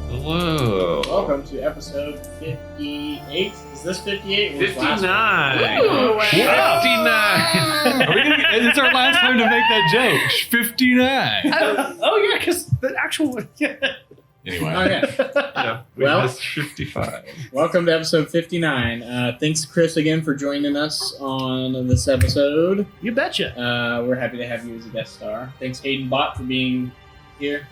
Hello. Welcome to episode 58. Is this 58? 59. Ooh, 59. It's our last time to make that joke. 59. Oh yeah, because the actual one. Yeah. Anyway. Okay. Yeah, we Well- missed 55. Welcome to episode 59. Thanks, Chris, again for joining us on this episode. You betcha. We're happy to have you as a guest star. Thanks, Hayden Bott, for being here.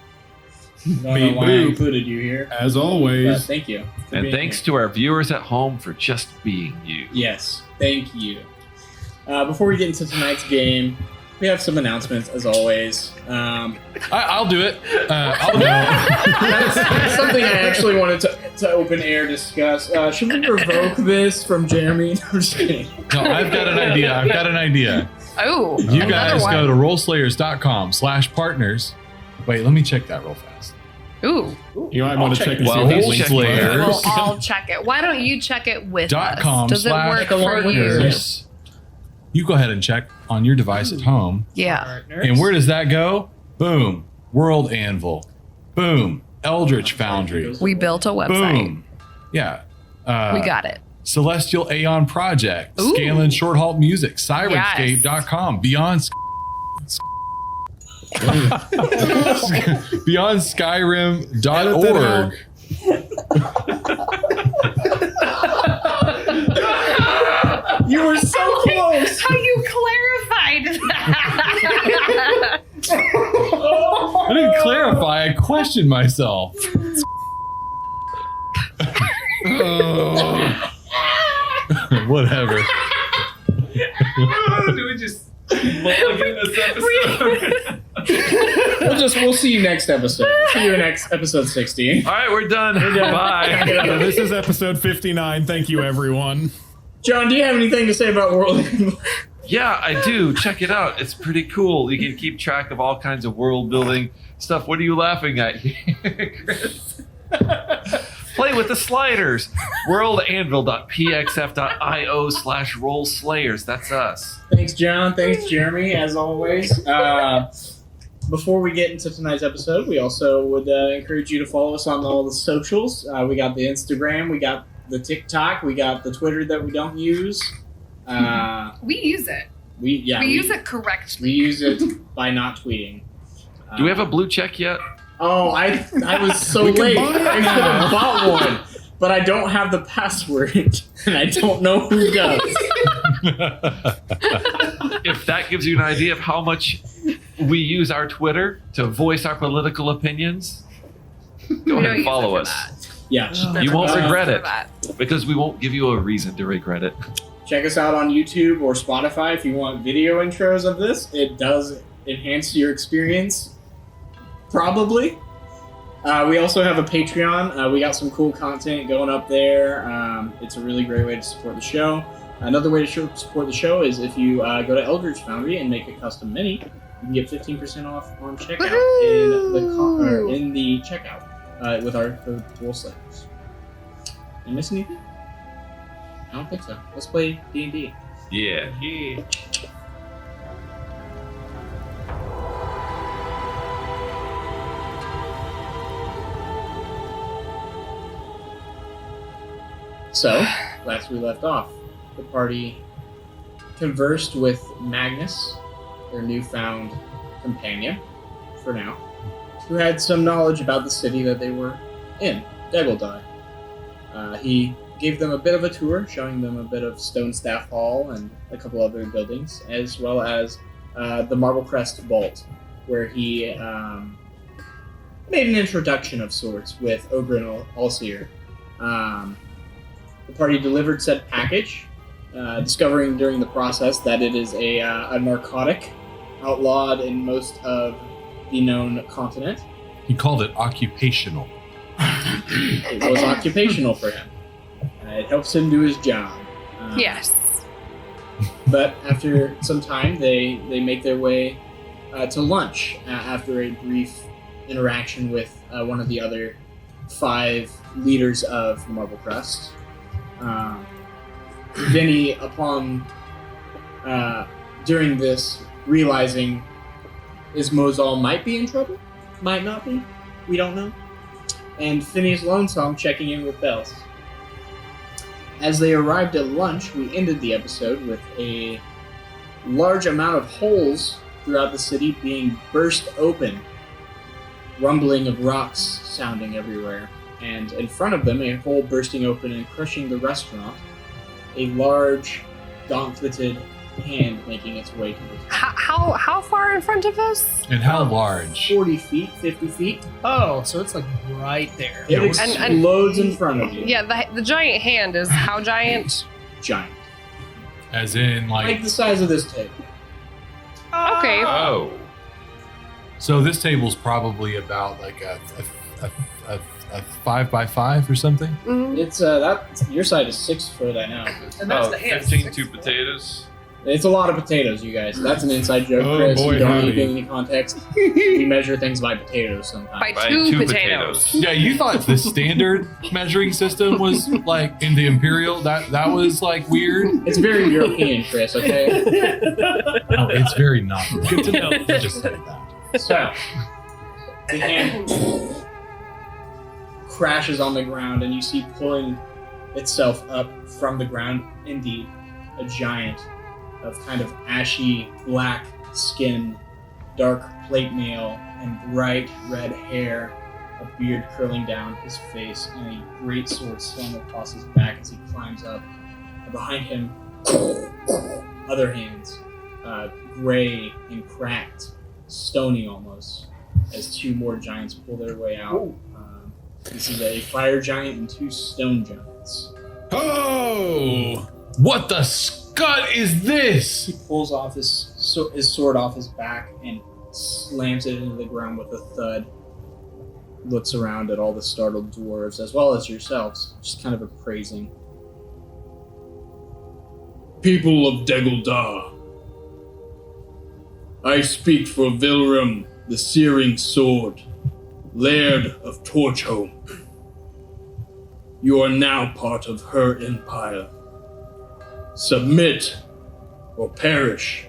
Don't know why I included you here. As But always. thank you. for And being thanks here. to our viewers at home for just being you. Yes, thank you. Before we get into tonight's game, we have some announcements, as always. I'll do it. I'll do it. That's something I actually wanted to open air discuss. Should we revoke this from Jeremy? No, I'm just kidding. No, I've got an idea. Oh, You another guys one. go to rollslayers.com/partners. Wait, let me check that real fast. Ooh. You might want to check and see Well, if we'll it's check linked it. there. We'll all check it. Why don't you check it with us? .com Does it work for you? /partners. You go ahead and check on your device at home. Yeah. Partners. And where does that go? Boom. World Anvil. Boom. Eldritch Foundry. We built a website. Boom. Yeah. We got it. Celestial Aeon Project. Ooh. Scanlan Short Halt Music. Sirenscape.com. Beyond Skyrim.org. You were so close. How you clarified that? I didn't clarify. I questioned myself. Whatever. Do we just mulligan this episode? We'll see you next episode. See you in episode 60. All right, we're done. Bye. Yeah, this is episode 59. Thank you, everyone. John, do you have anything to say about World Anvil? Yeah, I do. Check it out. It's pretty cool. You can keep track of all kinds of world building stuff. What are you laughing at here, Chris? Play with the sliders. worldanvil.pxf.io/rollslayers. That's us. Thanks, John. Thanks, Jeremy, as always. Before we get into tonight's episode, we also would encourage you to follow us on all the socials. We got the Instagram, we got the TikTok, we got the Twitter that we don't use. We use it. We use it correctly. We use it by not tweeting. Do we have a blue check yet? Oh, I was so We can late. buy it I could have bought one, but I don't have the password, and I don't know who does. If that gives you an idea of how much we use our Twitter to voice our political opinions, go ahead and follow us. Yeah. You won't Uh, regret For it that. because we won't give you a reason to regret it. Check us out on YouTube or Spotify if you want video intros of this. It does enhance your experience. Probably. We also have a Patreon. We got some cool content going up there. It's a really great way to support the show. Another way to support the show is if you go to Eldritch Foundry and make a custom mini, you can get 15% off on checkout in the checkout with our code Rollslayers. Did I miss anything? I don't think so. Let's play D&D. Yeah. So, last we left off, the party conversed with Magnus, their newfound companion, for now, who had some knowledge about the city that they were in, Degguldaar. He gave them a bit of a tour, showing them a bit of Stone Staff Hall and a couple other buildings, as well as the Marble Crest Vault, where he made an introduction of sorts with Ogren Allseer. The party delivered said package, discovering during the process that it is a narcotic outlawed in most of the known continent. He called it occupational. It was occupational for him. It helps him do his job. Yes. But after some time, they make their way to lunch after a brief interaction with one of the other 5 leaders of Marble Crest. Vinny, upon during this, realizing Ismozal might be in trouble, might not be, we don't know. and Phineas Lonesome checking in with Bells. As they arrived at lunch, we ended the episode with a large amount of holes throughout the city being burst open, rumbling of rocks sounding everywhere, and in front of them, a hole bursting open and crushing the restaurant, a large, gauntleted hand making its way to the top. How far in front of us? And how large? 40 feet, 50 feet. Oh, so it's like right there. It Yeah, explodes in front of you. Yeah, the giant hand is how giant? Giant. As in, Like like, the size of this table. Okay. Oh. so this table's probably about like a 5x5 or something. Mhm. It's that your side is 6 foot, I know. And that's Oh, the hand. 15 2 potatoes. It's a lot of potatoes, you guys. That's an inside joke, Oh, Chris. boy, You don't howdy. need any context. We measure things by potatoes sometimes. By By two 2 potatoes. Yeah, you thought the standard measuring system was like in the imperial. That was like weird. It's very European, Chris, okay? No, it's very not. Good to know. Just say that. So, the hand crashes on the ground, and you see pulling itself up from the ground, indeed, a giant of kind of ashy black skin, dark plate mail, and bright red hair, a beard curling down his face, and a great sword slung across his back as he climbs up. And behind him, other hands, gray and cracked, stony almost, as 2 more giants pull their way out. This is a fire giant and 2 stone giants. Oh! What the scud is this? He pulls off his sword off his back and slams it into the ground with a thud. Looks around at all the startled dwarves, as well as yourselves, just kind of appraising. People of Degguldaar, I speak for Vilrum, the Searing Sword, Laird of Torchholm. You are now part of her empire. Submit or perish.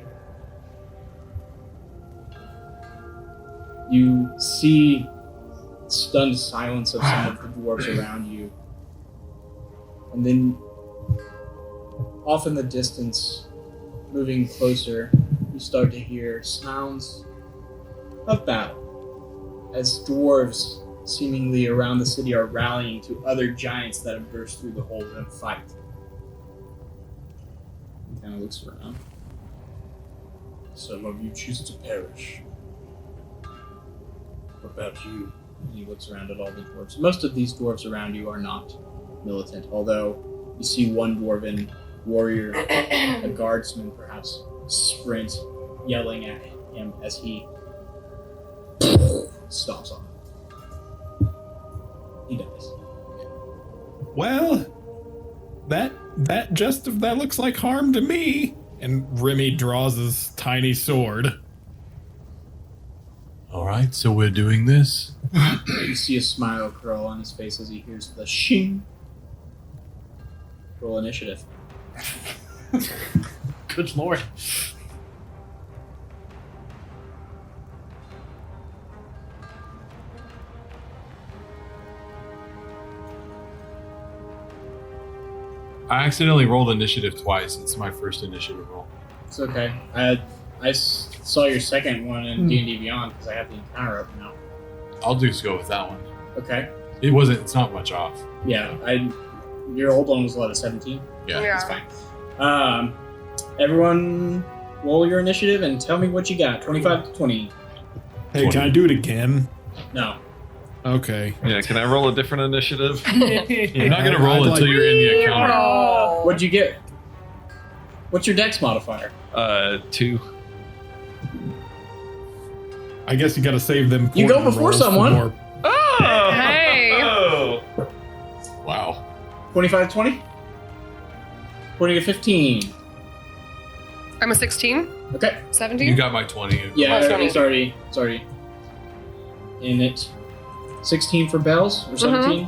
You see stunned silence of some of the dwarves around you. And then, off in the distance, moving closer, you start to hear sounds of battle. As dwarves seemingly around the city are rallying to other giants that have burst through the hole in a fight. He kind of looks around. Some of you choose to perish. What about you? And he looks around at all the dwarves. Most of these dwarves around you are not militant, although you see one dwarven warrior, a guardsman perhaps, sprint, yelling at him as he stomps on him. He dies. Well, that looks like harm to me. And Remy draws his tiny sword. All right, so we're doing this. You see a smile curl on his face as he hears the shing. Roll initiative. Good lord. I accidentally rolled initiative twice. It's my first initiative roll. It's okay. I saw your second one in D&D Beyond because I have the encounter up now. I'll just go with that one. Okay. It's not much off. Yeah, your old one was what, a 17? Yeah. That's fine. Everyone roll your initiative and tell me what you got. 25 to 20. Hey, can I do it again? No. Okay. Yeah, can I roll a different initiative? You're not going to roll I'd until like- you're in the encounter. What'd you get? What's your dex modifier? 2. I guess you gotta save them. You go important before rolls for someone. more- Oh! Hey. Oh! Wow. 25 to 20? 20 to 15. I'm a 16. Okay. 17. You got my 20. Yeah, Oh, 20. it's already in it. 16 for bells or 17?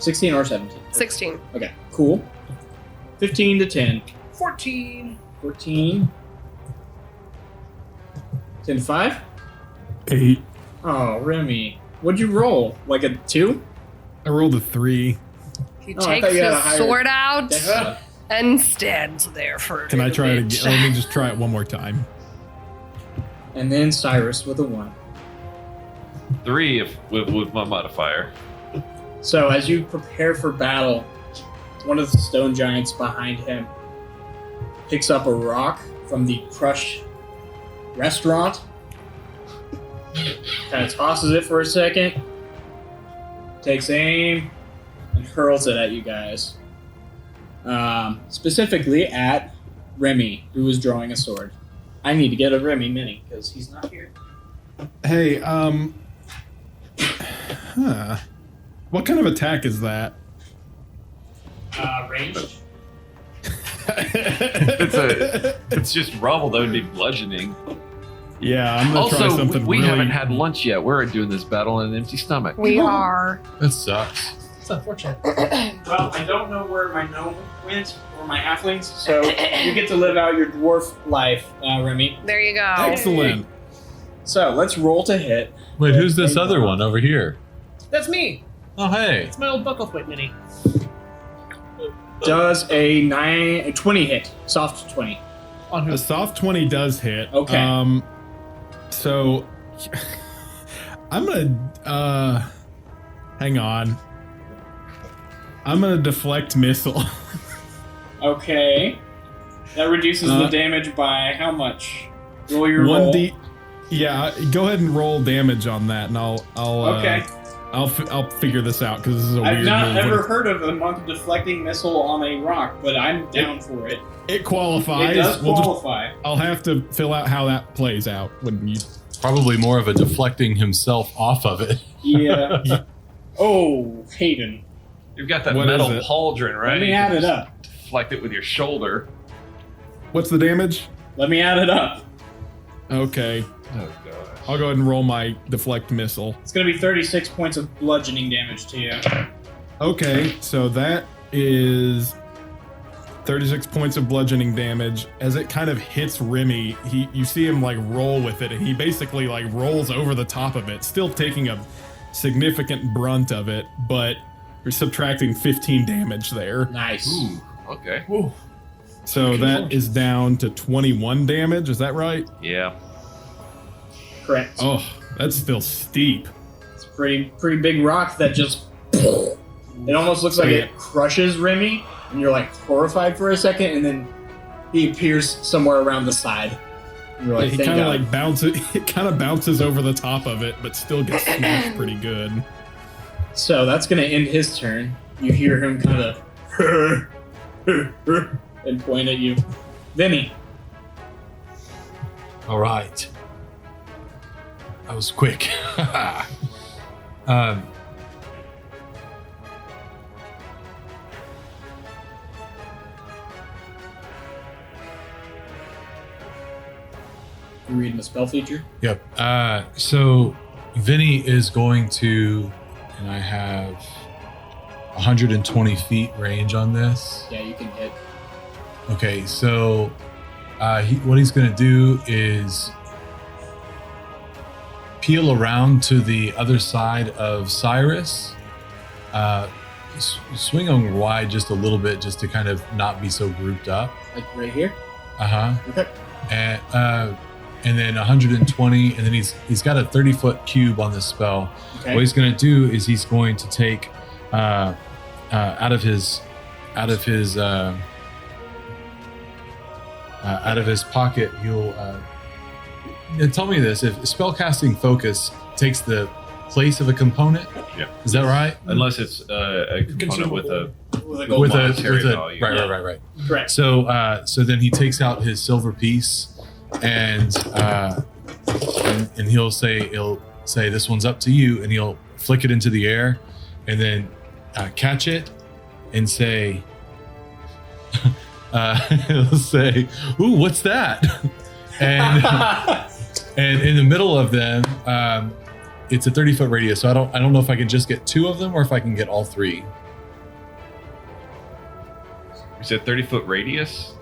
16 or 17. 16. Okay, cool. 15 to 10. 14. 14. 10 to 5? 8. Oh, Remy. What'd you roll? Like a 2? I rolled a 3. He Oh, I takes thought you had a his higher sword out dex. and stands there for. Can I little try it bit. again? Let me just try it one more time. And then Cyrus with a 1. 3 with my modifier. So as you prepare for battle, one of the stone giants behind him picks up a rock from the crushed restaurant, kind of tosses it for a second, takes aim, and hurls it at you guys. Specifically at Remy, who is drawing a sword. I need to get a Remy mini because he's not here. Hey, what kind of attack is that? Ranged. It's just rubble. That would be bludgeoning. Yeah, I'm gonna try Also, something we really... haven't had lunch yet. We're doing this battle on an empty stomach. We are. That sucks. It's unfortunate. Well, I don't know where my gnome went or my halflings, so you get to live out your dwarf life, Remy. There you go. Excellent. So let's roll to hit. Wait, who's this other one over here? That's me. Oh, hey. It's my old Bucklethwaite mini. Does a 20 hit? Soft 20. On who? A soft 20 does hit. Okay. So I'm gonna hang on. I'm gonna deflect missile. Okay. That reduces the damage by how much? Roll your roll. 1d. Yeah, go ahead and roll damage on that, and I'll Okay. I'll figure this out because this is a I've weird not move. ever heard of a monk deflecting missile on a rock, but I'm down for it. It qualifies. It does We'll just- qualify. I'll have to fill out how that plays out when you. Probably more of a deflecting himself off of it. Yeah. Oh, Hayden. You've got that What is metal it? pauldron, right? Let me You add can it just up. Deflect it with your shoulder. What's the damage? Let me add it up. Okay, Oh god. I'll go ahead and roll my deflect missile. It's going to be 36 points of bludgeoning damage to you. Okay, so that is 36 points of bludgeoning damage. As it kind of hits Remy, you see him like roll with it, and he basically like rolls over the top of it, still taking a significant brunt of it, but we're subtracting 15 damage there. Nice. Ooh. Okay. So that is down to 21 damage, is that right? Yeah. Correct. Oh, that's still steep. It's a pretty big rock that just... It almost looks like Yeah. it crushes Remy, and you're like horrified for a second, and then he appears somewhere around the side. And you're like, He thank kind of God. like bounces, it kind of bounces over the top of it, but still gets smashed pretty good. So that's going to end his turn. You hear him kind of and point at you. Vinny. All right. That was quick. um, You reading the spell feature? Yep. So Vinny is going to, and I have 120 feet range on this. Yeah, you can hit. Okay, so what he's going to do is peel around to the other side of Cyrus, swing on wide just a little bit, just to kind of not be so grouped up. Like right here? Uh-huh. Okay. And then 120, and then he's got a 30-foot cube on this spell. Okay. What he's going to do is he's going to take out of his pocket. He'll tell me this: if spellcasting focus takes the place of a component, Yeah. is that right? Unless it's a component with a With a gold With bar. monetary a value. right. Correct. So then he takes out his silver piece, and he'll say this one's up to you, and he'll flick it into the air, and then catch it, and say, he'll say, "Ooh, what's that?" and in the middle of them, it's a 30-foot radius. So I don't know if I can just get 2 of them or if I can get all 3. You said 30-foot radius?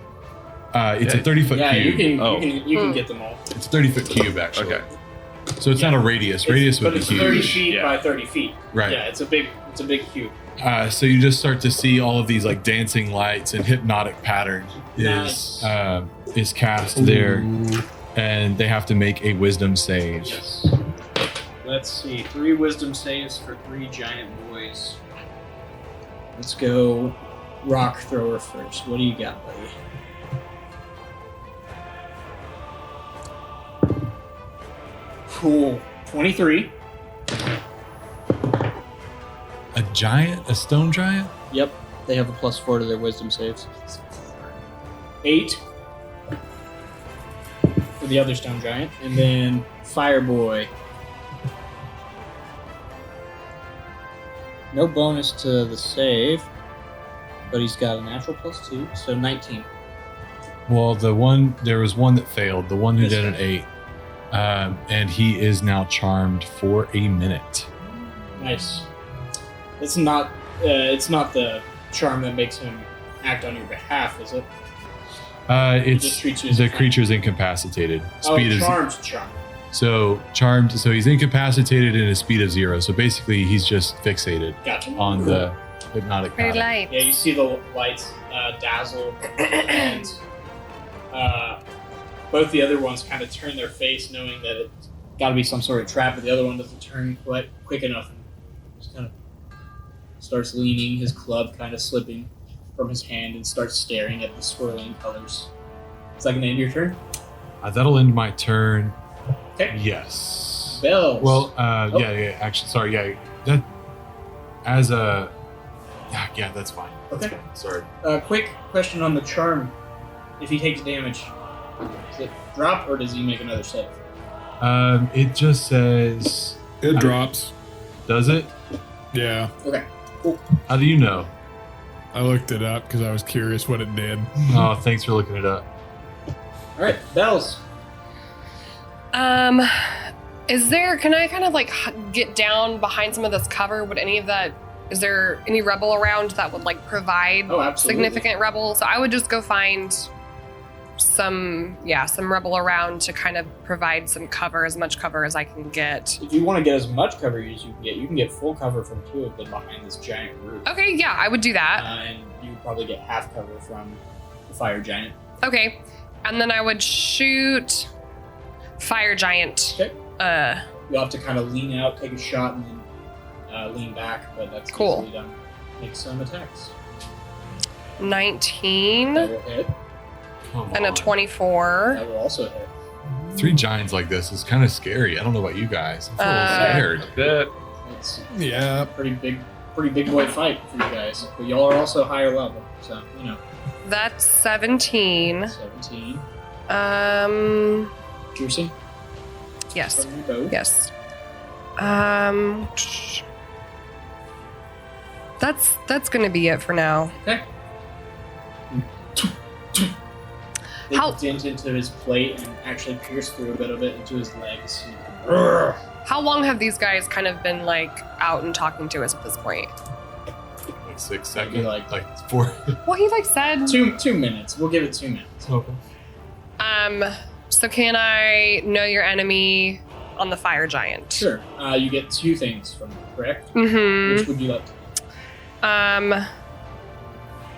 It's a Yeah. 30-foot Yeah, cube. you can Oh. you can get them all. It's a 30-foot cube, actually. Okay. So it's not a radius. Radius would but be it's huge. 30 feet Yeah. by 30 feet. Right. Yeah, it's a big cube. So you just start to see all of these like dancing lights and hypnotic pattern is cast there, and they have to make a wisdom save. Yes. Let's see. 3 wisdom saves for 3 giant boys. Let's go rock thrower first. What do you got, buddy? Cool. 23. A stone giant? Yep. They have a +4 to their wisdom saves. 8 for the other stone giant. And then Fire Boy. No bonus to the save, but he's got a natural +2, so 19. Well, there was one that failed. The one who This did an guy. 8, and he is now charmed for a minute. Nice. It's not the charm that makes him act on your behalf, is it? It's just treats you as the a friend. creature's incapacitated. Speed is charmed charm. so charmed. So he's incapacitated in a speed of 0. So basically, he's just fixated Gotcha. on the hypnotic Pretty pattern. light. Yeah, you see the lights dazzle, and both the other ones kind of turn their face, knowing that it's got to be some sort of trap, but the other one doesn't turn quite quick enough, and just kind of starts leaning, his club kind of slipping from his hand, and starts staring at the swirling colors. Is that going to end your turn? That'll end my turn. Okay. Yes. Bells. Well, Oh. yeah. Actually, sorry. Yeah, that as a yeah, that's fine. That's Okay. fine. Sorry. Quick question on the charm. If he takes damage, does it drop, or does he make another save? It just says. It drops. Does it? Yeah. Okay. Cool. How do you know? I looked it up because I was curious what it did. Oh, thanks for looking it up. All right, Bells. Can I kind of like get down behind some of this cover? Is there any rebel around that would like provide Oh, absolutely. significant rebel? So I would just go find some rebel around to kind of provide some cover, as much cover as I can get. If you want to get as much cover as you can get full cover from 2 of them behind this giant roof. Okay, yeah, I would do that. And you would probably get half cover from the fire giant. Okay, and then I would shoot fire giant. Okay. You'll have to kind of lean out, take a shot, and then lean back, but that's Cool. easily done. Make some attacks. 19 That will hit. Come and a on. 24. That will also hit. 3 giants like this is kind of scary. I don't know about you guys. I feel scared. A bit. It's Yeah. a pretty big boy fight for you guys. But y'all are also higher level, so That's 17. 17. Piercing Yes. from your bow. Yes. That's gonna be it for now. Okay. They How- dent into his plate and actually pierce through a bit of it into his legs. How long have these guys kind of been like out and talking to us at this point? Like 6 Maybe seconds, like- like 4. Well, he like said. 2 minutes. We'll give it 2 minutes. Okay. So can I know your enemy on the fire giant? Sure. You get 2 things from it, correct? Mm-hmm. Which would you like?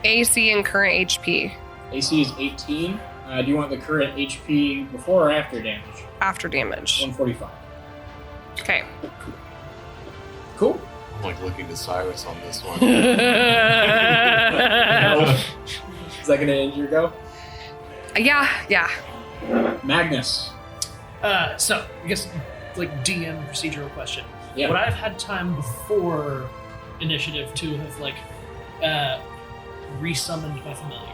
AC and current HP AC is 18. Do you want the current HP before or after damage? after damage. 145. Okay. Cool. I'm like looking to Cyrus on this one. Is that going to end your go? Yeah. Magnus. So I guess like DM procedural question. Yeah. Would I have had time before initiative to have like resummoned my familiar?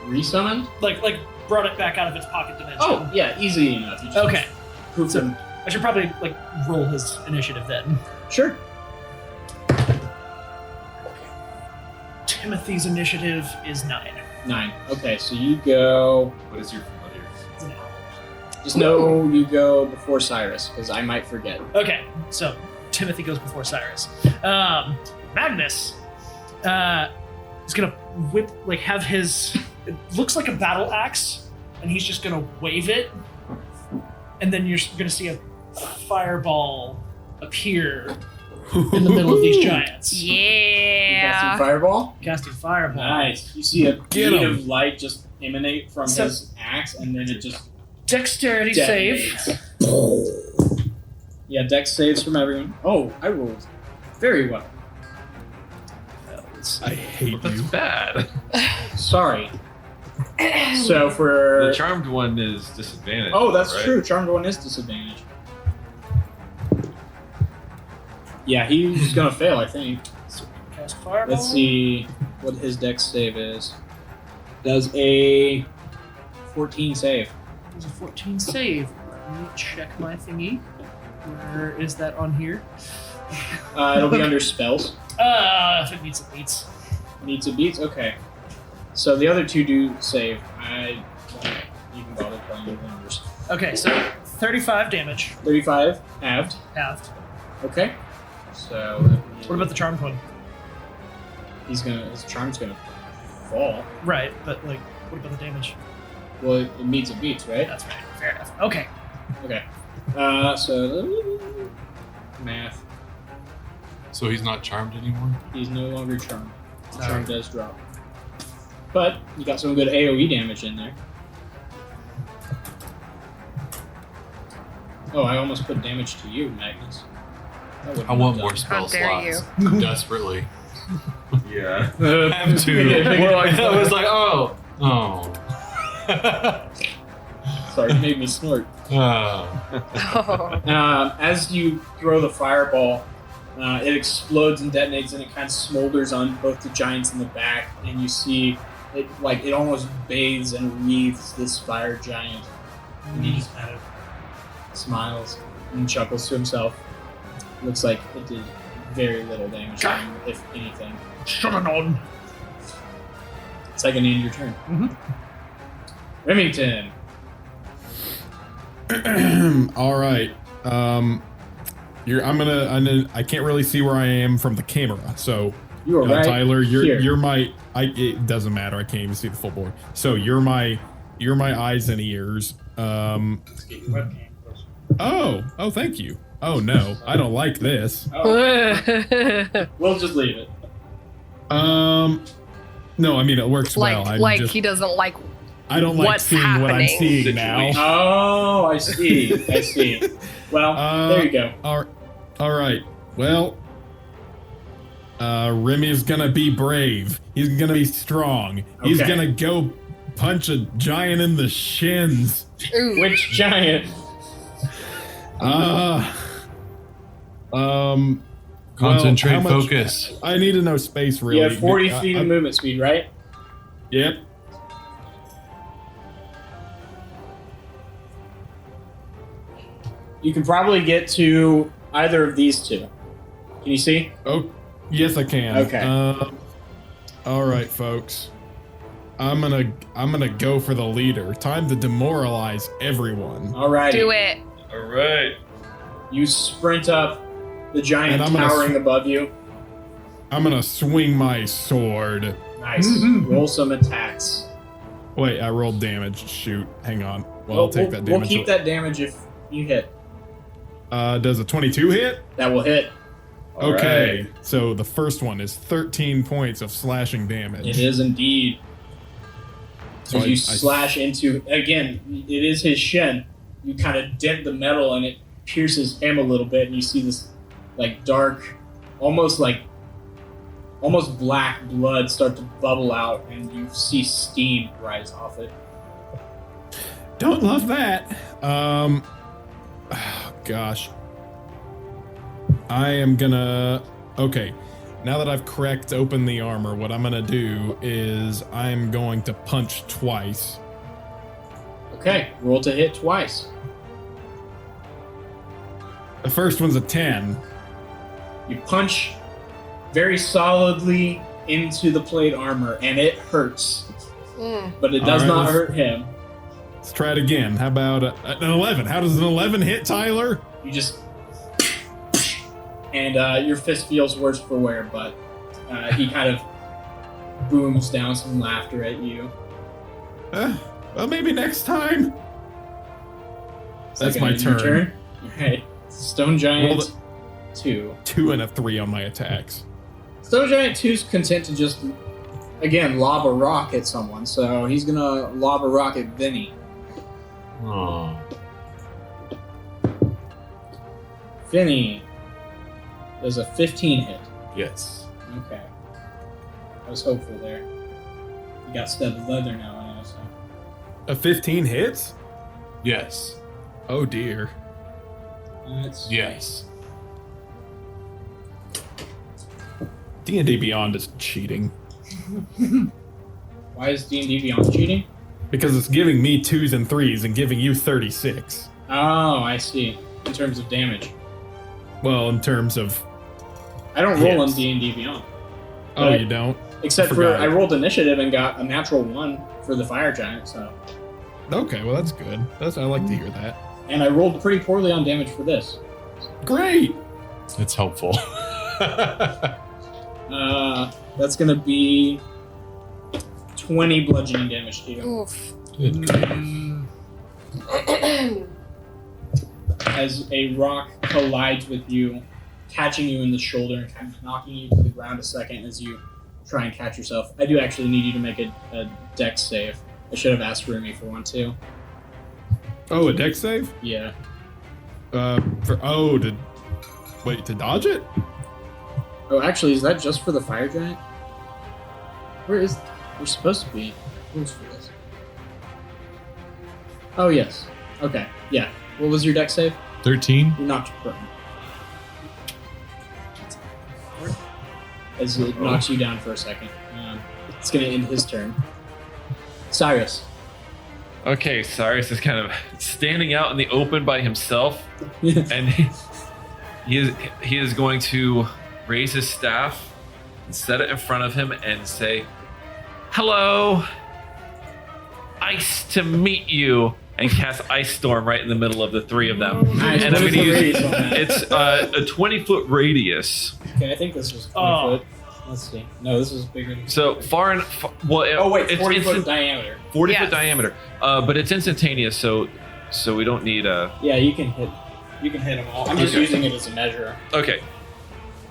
Resummoned? Like brought it back out of its pocket dimension. Oh, yeah, easy enough. You just Okay. poof So- him. I should probably like roll his initiative then. Sure. Timothy's initiative is 9. 9. Okay, so you go. What is your familiar? It's an owl. Just know you go before Cyrus, because I might forget. Okay, so Timothy goes before Cyrus. Magnus is gonna have his. It looks like a battle axe, and he's just gonna wave it, and then you're going to see a fireball appear in the middle of these giants. Casting Yeah. fireball. Casting fireball. Nice. You see a Get bead 'em. of light just emanate from So- his axe, and then it just Dexterity save. detonates. Yeah, dex saves from everyone. Oh, I rolled very well. I hate That's you. bad. Sorry. So for The charmed one is disadvantaged. oh, that's right? true. Charmed one is disadvantage. Yeah, he's gonna fail, I think. Cast fireball. Let's see what his dex save is. Does a 14 save. There's a 14 save. Let me check my thingy. Where is that on here? It'll be under spells. If it meets, it meets. Needs a beats? Okay. So the other two do save. I won't even bother playing with numbers. Okay, so 35 damage. 35 halved. Halved. Okay. So What about the charmed one? his charm's gonna fall. Right, but like, what about the damage? Well, it meets a beats, right? That's right. Fair enough. Okay. Okay. So math. So he's not charmed anymore? He's no longer charmed. The Sorry. charm does drop. But you got some good AoE damage in there. Oh, I almost put damage to you, Magnus. That wouldn't I want have more done. spell dare slots. Desperately. Yeah. I have two. Well, I was like, oh. Sorry, it made me snort. Oh. As you throw the fireball, it explodes and detonates, and it kind of smolders on both the giants in the back, and you see it like it almost bathes and wreathes this fire giant, and he just kind of smiles and chuckles to himself. Looks like it did very little damage to him, if anything. Shut it on. Second, end your turn. Mhm. Remington. All right. I can't really see where I am from the camera. So, You are right. Tyler, here. you're my. It doesn't matter. I can't even see the full board. So you're my eyes and ears. Let's get your webcam closer. Oh, thank you. Oh no, I don't like this. Oh, we'll just leave it. No, I mean it works well. like he doesn't like. I don't like what's seeing what I'm happening. seeing now. Oh, I see. I see. Well, there you go. All right. Well, Remy's gonna be brave. He's gonna be strong. He's Okay. gonna go punch a giant in the shins. Ooh. Which giant? Concentrate, how much- focus. I need to know space really. You have 40 I- feet of movement speed, right? Yep. You can probably get to either of these two. Can you see? Oh, yes, I can. Okay. All right, folks. I'm gonna go for the leader. Time to demoralize everyone. Alrighty. Do it. All right. You sprint up, the giant And I'm gonna towering above you. I'm gonna swing my sword. Nice. Roll some attacks. Wait, I rolled damage. Shoot. Hang on. Well, I'll take that We'll damage. keep that damage if you hit. Does a 22 hit? That will hit. All Okay. right. So the first one is 13 points of slashing damage. It is indeed. So As you I- slash into, again, it is his shin. You kind of dent the metal and it pierces him a little bit, and you see this like dark, almost black blood start to bubble out, and you see steam rise off it. Don't love that. Oh, gosh. I am gonna. Okay. Now that I've cracked open the armor, what I'm gonna do is I'm going to punch twice. Okay, roll to hit twice. The first one's a 10. You punch very solidly into the plate armor, and it hurts, but it does All right, not let's- hurt him. Let's try it again. How about an 11? How does an 11 hit, Tyler? You just, and your fist feels worse for wear, but he kind of booms down some laughter at you. Well, maybe next time. That's my turn. Alright. Stone Giant 2. 2 and a 3 on my attacks. Stone Giant 2's content to just, again, lob a rock at someone, so he's gonna lob a rock at Vinny. Oh. Vinny does a 15 hit. Yes. Okay. I was hopeful there. You got studded leather now, I know, so. A 15 hits? Yes. Oh dear. Yes. D&D Beyond is cheating. Why is D&D Beyond cheating? Because it's giving me 2s and 3s and giving you 36. Oh, I see. In terms of damage. Well, in terms of... I don't roll Yes. on D&D Beyond. Oh, But- you don't? Except for Forgot. I rolled initiative and got a natural 1 for the fire giant, so. Okay, well that's good. I like to hear that. And I rolled pretty poorly on damage for this. Great! It's helpful. That's gonna be 20 bludgeoning damage to you. Oof. As a rock collides with you, catching you in the shoulder and kind of knocking you to the ground a second as you try and catch yourself. I do actually need you to make a dex save. I should have asked Rumi for one too. Oh, a dex save? Yeah. To dodge it? Oh, actually, is that just for the fire giant? There's supposed to be rules for this. Oh, yes. Okay, yeah. What was your dex save? 13. You knocked your as it knocks you down for a second. It's going to end his turn. Cyrus. Okay, Cyrus is kind of standing out in the open by himself, and he is going to raise his staff and set it in front of him and say, "Hello, ice to meet you," and cast Ice Storm right in the middle of the three of them. Nice. And I'm What going is to the use radius on that? it's a 20-foot radius. Okay, I think this was 20 Oh. foot. Let's see. No, this is bigger than... So far well, Oh, wait, it's 40 foot instant- diameter. 40 foot Yes. diameter, but it's instantaneous, so we don't need a. Yeah, you can hit them all. I'm just Okay. using it as a measure. Okay.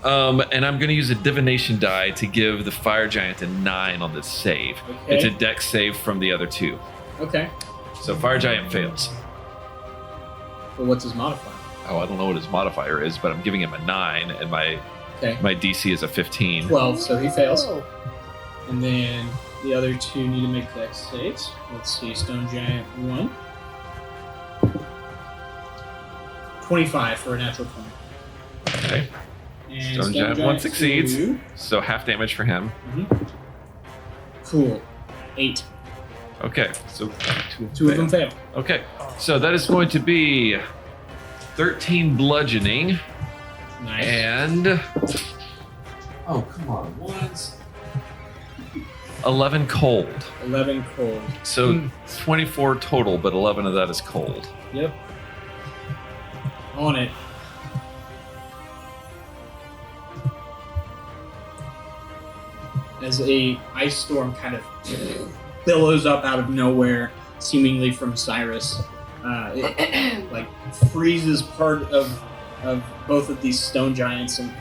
And I'm going to use a divination die to give the fire giant a 9 on this save. Okay. It's a dex save from the other two. Okay. So fire giant fails. Well, what's his modifier? Oh, I don't know what his modifier is, but I'm giving him a 9, and my Okay. DC is a 15. 12, so he fails. And then the other two need to make dex saves. Let's see, Stone Giant 1. 25 for a natural 20. Okay. And Stone Giant 1 succeeds. 2. So half damage for him. Cool. 8. Okay. So Two of them fail. Okay. So that is going to be 13 bludgeoning. Nice. And oh, come on, once 11 cold. 11 cold. So 24 total, but 11 of that is cold. Yep. On it. As a ice storm kind of billows up out of nowhere, seemingly from Cyrus, it like freezes part of both of these stone giants, and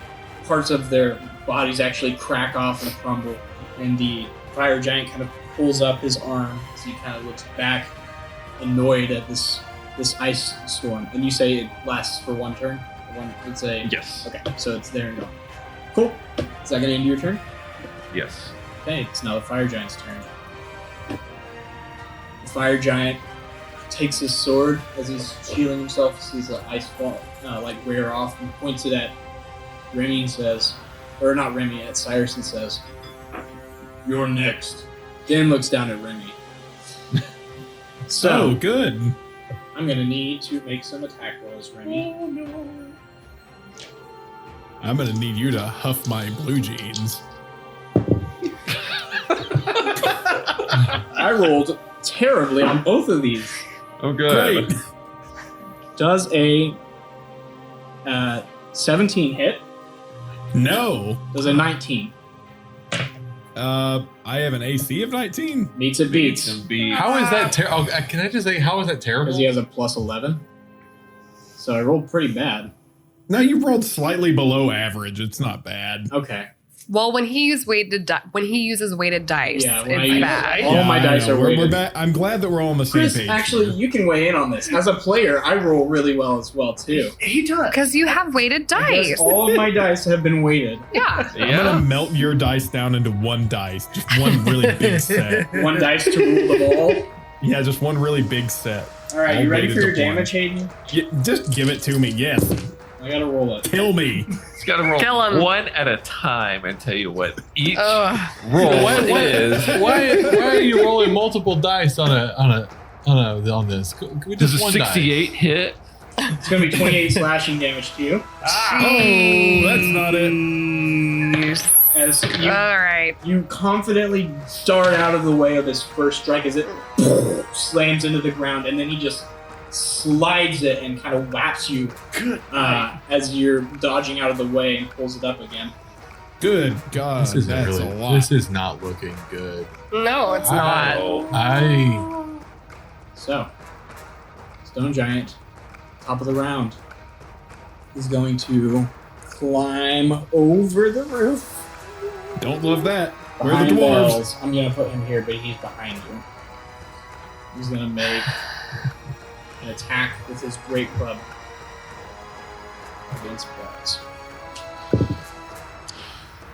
parts of their bodies actually crack off and crumble. And the fire giant kind of pulls up his arm as he kind of looks back, annoyed at this ice storm. And you say it lasts for one turn? It's a Yes. Okay, so it's there and gone. Cool. Is that gonna end your turn? Yes. Okay, it's now the fire giant's turn. The fire giant takes his sword as he's shielding himself, sees the ice fall, wear off, and points it at Remy and says, or not Remy, at Cyrus and says, "You're next." Then looks down at Remy. So good. I'm gonna need to make some attack rolls, Remy. I'm gonna need you to huff my blue jeans. I rolled terribly on both of these. Oh, good. Great. Does a 17 hit? No. Does a 19? I have an AC of 19. Meets it beats. Can be How is that terrible? Can I just say, how is that terrible? Because he has a plus 11. So I rolled pretty bad. No, you rolled slightly below average. It's not bad. Okay. Well, when he uses weighted dice, Yeah, when I it's use bad. all my I dice know. are We're weighted. back. I'm glad that we're all on the same Chris, page. actually, here. you can weigh in on this. As a player, I roll really well as well too. He does. Because you have weighted Because dice. all of my dice have been weighted. Yeah. I'm gonna Yeah. melt your dice down into one dice, just one really big set. One dice to rule them all. Yeah, just one really big set. All right, All you ready weighted for your to one. damage, Hayden? Just give it to me. Yes, I gotta roll it. kill me. It's got to roll Kill him. one at a time and tell you what each Ugh. roll What is. why are you rolling multiple dice on this? Can we Does just a one die? 68 hit? It's gonna be 28 slashing damage to you. Oh, that's not it. As All you, right. you confidently dart out of the way of this first strike as it slams into the ground, and then he just slides it and kind of whaps you as you're dodging out of the way and pulls it up again. Good God, This isn't that's really. a lot. This is not looking good. No, it's not. So, Stone Giant, top of the round, is going to climb over the roof. Don't love that. Where are Behind the dwarves? Bells. I'm gonna put him here, but he's behind you. He's gonna make an attack with his great club against Bells.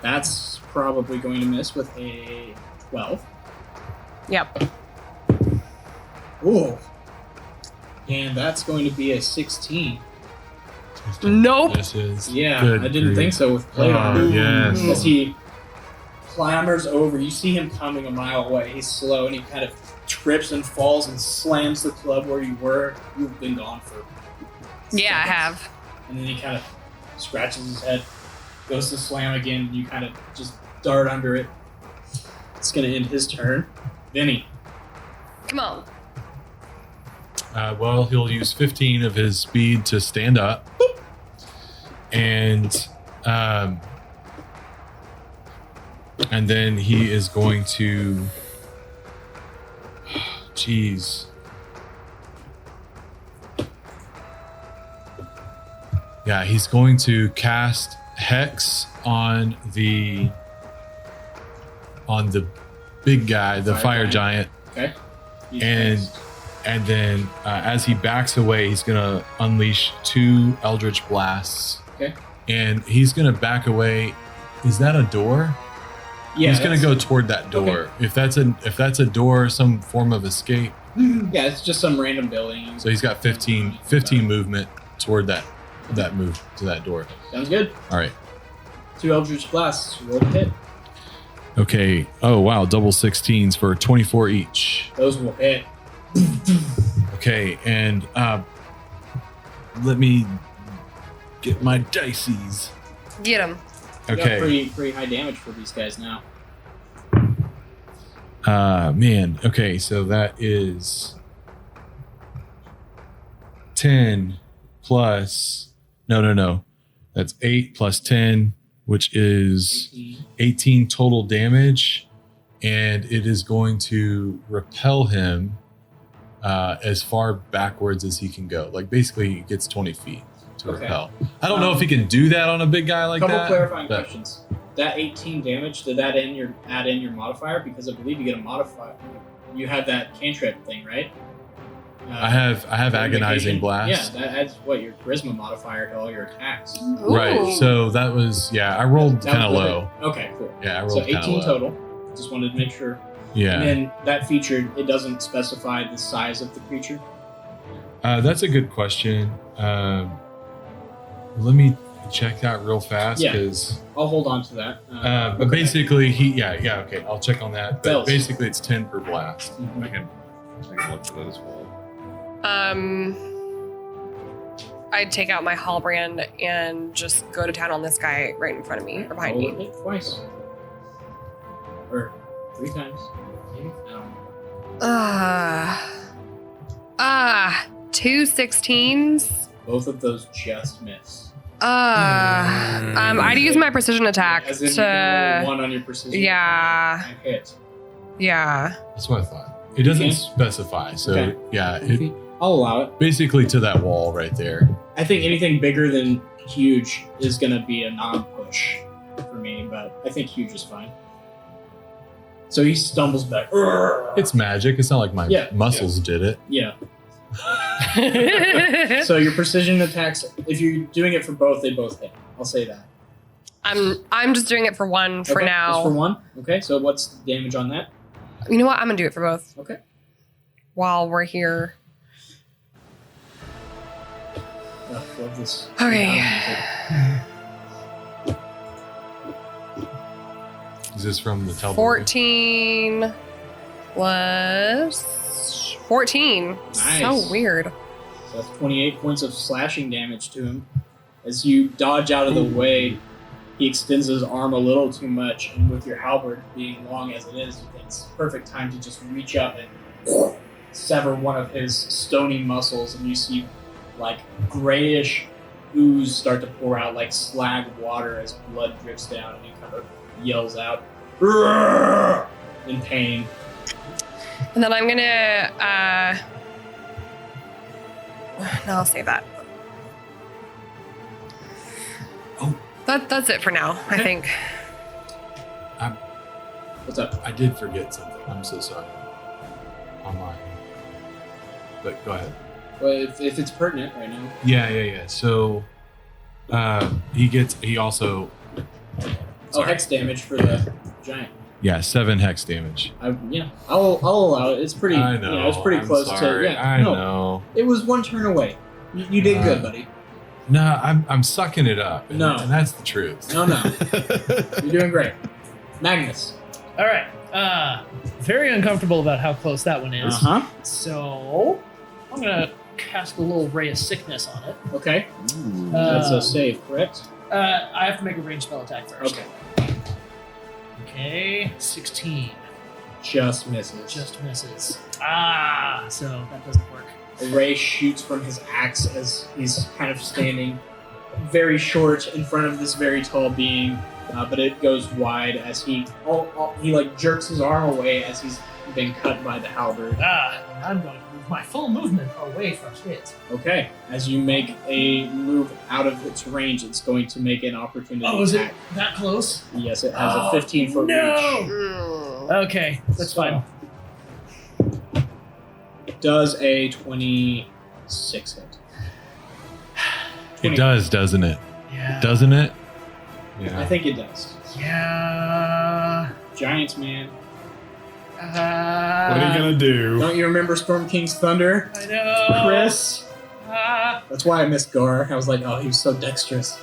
That's probably going to miss with a 12. Yep. Ooh. And that's going to be a 16. Nope. This is. Yeah, good I didn't grief. think so with plate Oh, armor. yes. As he clambers over, you see him coming a mile away. He's slow and he kind of trips and falls and slams the club where you were. You've been gone for. Yeah, I seconds. have. And then he kind of scratches his head, goes to slam again, and you kind of just dart under it. It's going to end his turn. Vinny. Come on. Well, he'll use 15 of his speed to stand up, and then he is going to. Jeez. Yeah, he's going to cast Hex on the big guy, the fire giant. Okay. He's And next. and then as he backs away, he's gonna unleash 2 Eldritch Blasts. Okay. And he's gonna back away. Is that a door? Yeah, He's gonna that's- go toward that door. If that's a door, some form of escape. Yeah, it's just some random building. So he's got 15 movement toward that move to that door. Sounds good. All right. 2 Eldritch Blasts. Roll to hit. Okay. Oh wow, double 16s for 24 each. Those will hit. Okay, and let me get my dices. Get him. You got Okay. pretty high damage for these guys now. Man. Okay, so that is 10 plus. No. That's 8 plus 10, which is 18 total damage, and it is going to repel him as far backwards as he can go. Like basically, he gets 20 feet to Okay. repel. I don't know if he can do that on a big guy like Couple that. clarifying but- questions. That 18 damage, did that add in your modifier? Because I believe you get a modifier. You have that cantrip thing, right? I have agonizing Communication. blast. Yeah, that adds your charisma modifier to all your attacks. Right. Ooh. So that was I rolled That kind of was low. Okay, cool. Yeah, I So rolled kind of 18 low. total. Just wanted to make sure. Yeah. And then that feature, it doesn't specify the size of the creature. That's a good question. Let me check that real fast Yeah. because. I'll hold on to that. But basically, okay, I'll check on that. But Bells. basically, it's 10 per blast. Mhm. I can look for that as well. I'd take out my halbrand and just go to town on this guy right in front of me or behind Roll me. it twice. Or 3 times. Maybe? I don't know. 2 16s. Both of those just miss. I'd use my precision attack As in you can to. roll 1 on your precision. Yeah. And hit. Yeah. That's what I thought. It doesn't Okay. specify. So, Okay. yeah. I'll allow it. Basically to that wall right there. I think anything bigger than huge is going to be a non-push for me, but I think huge is fine. So he stumbles back. It's magic. It's not like my muscles did it. Yeah. So your precision attacks, if you're doing it for both, they both hit. I'll say that. I'm just doing it for one for now. Just for one? Okay, so what's the damage on that? You know what? I'm gonna do it for both. Okay. While we're here. Oh, love this. Okay. Is this from the television? 14 plus 14. Nice. So weird. So that's 28 points of slashing damage to him. As you dodge out of the way, he extends his arm a little too much, and with your halberd being long as it is, it's perfect time to just reach up and sever one of his stony muscles, and you see like grayish ooze start to pour out like slag water as blood drips down, and he kind of yells out in pain. And then I'm gonna no, I'll save that. Oh. That's it for now, I think. What's up? I did forget something. I'm so sorry. Online. But go ahead. Well, if it's pertinent right now. Yeah. So he also Hex damage for the giant. 7 hex damage. I'll allow it. It's pretty. I know. It's pretty I'm close sorry. to. I know. It was one turn away. You did good, buddy. No, I'm sucking it up. And, No. and that's the truth. No, you're doing great, Magnus. All right. Very uncomfortable about how close that one is. So I'm gonna cast a little ray of sickness on it. Okay. That's a save, correct? I have to make a ranged spell attack first. Okay. Okay. 16. Just misses. Just misses. So that doesn't work. A ray shoots from his axe as he's kind of standing very short in front of this very tall being, but it goes wide as he like jerks his arm away as he's been cut by the halberd. I'm going to move my full movement away from it. Okay, as you make a move out of its range, it's going to make an opportunity Is attack. it that close? Yes, it has a 15-foot reach. No! Okay, that's fine. Does a 26 hit? It does, doesn't it? Yeah. Doesn't it? Yeah. I think it does. Yeah. Giants, man. What are you gonna do? Don't you remember Storm King's Thunder, I know. Chris? That's why I missed Gar. I was like, oh, he was so dexterous.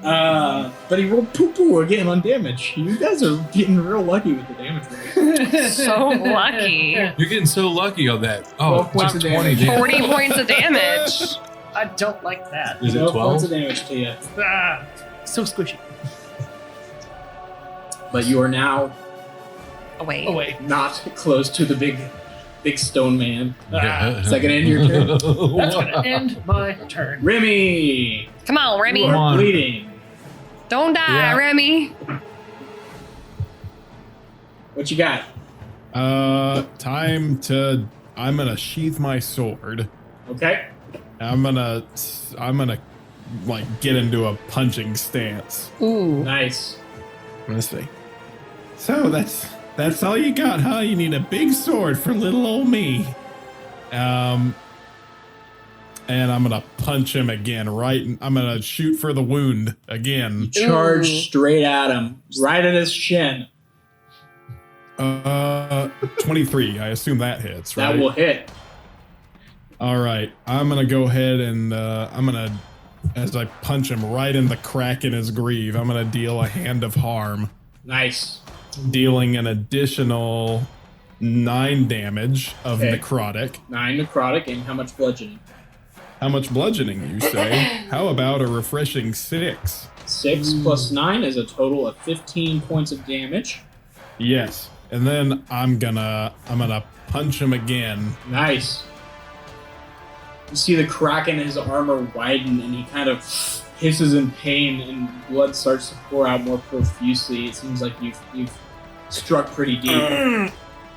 But he rolled poo-poo again on damage. You guys are getting real lucky with the damage rate. So lucky. You're getting so lucky on that. Oh, 12 points just of 20 damage. 40 points of damage. I don't like that. Is it 12 points 12? of damage to you. So squishy. But you are now Away. Away. not close to the big stone man. Yeah. Is that gonna end your turn? That's gonna end my turn. Remy! Come on, Remy. You Come are on. bleeding. Don't die, Yeah. Remy. What you got? I'm gonna sheath my sword. Okay. I'm gonna like get into a punching stance. Ooh. Nice. Let's see. So that's all you got, huh? You need a big sword for little old me. And I'm gonna punch him again. I'm gonna shoot for the wound again. Charge Ooh. straight at him. Right at his chin. 23. I assume that hits, right? That will hit. All right. I'm gonna go ahead and as I punch him right in the crack in his greave, I'm gonna deal a hand of harm, Nice. dealing an additional 9 damage of Okay. necrotic. 9 necrotic and how much bludgeoning? How much bludgeoning, you say? How about a refreshing 6? 6 plus 9 is a total of 15 points of damage. Yes. And then I'm gonna punch him again. Nice. You see the crack in his armor widen, and he kind of hisses in pain, and blood starts to pour out more profusely. It seems like you've struck pretty deep.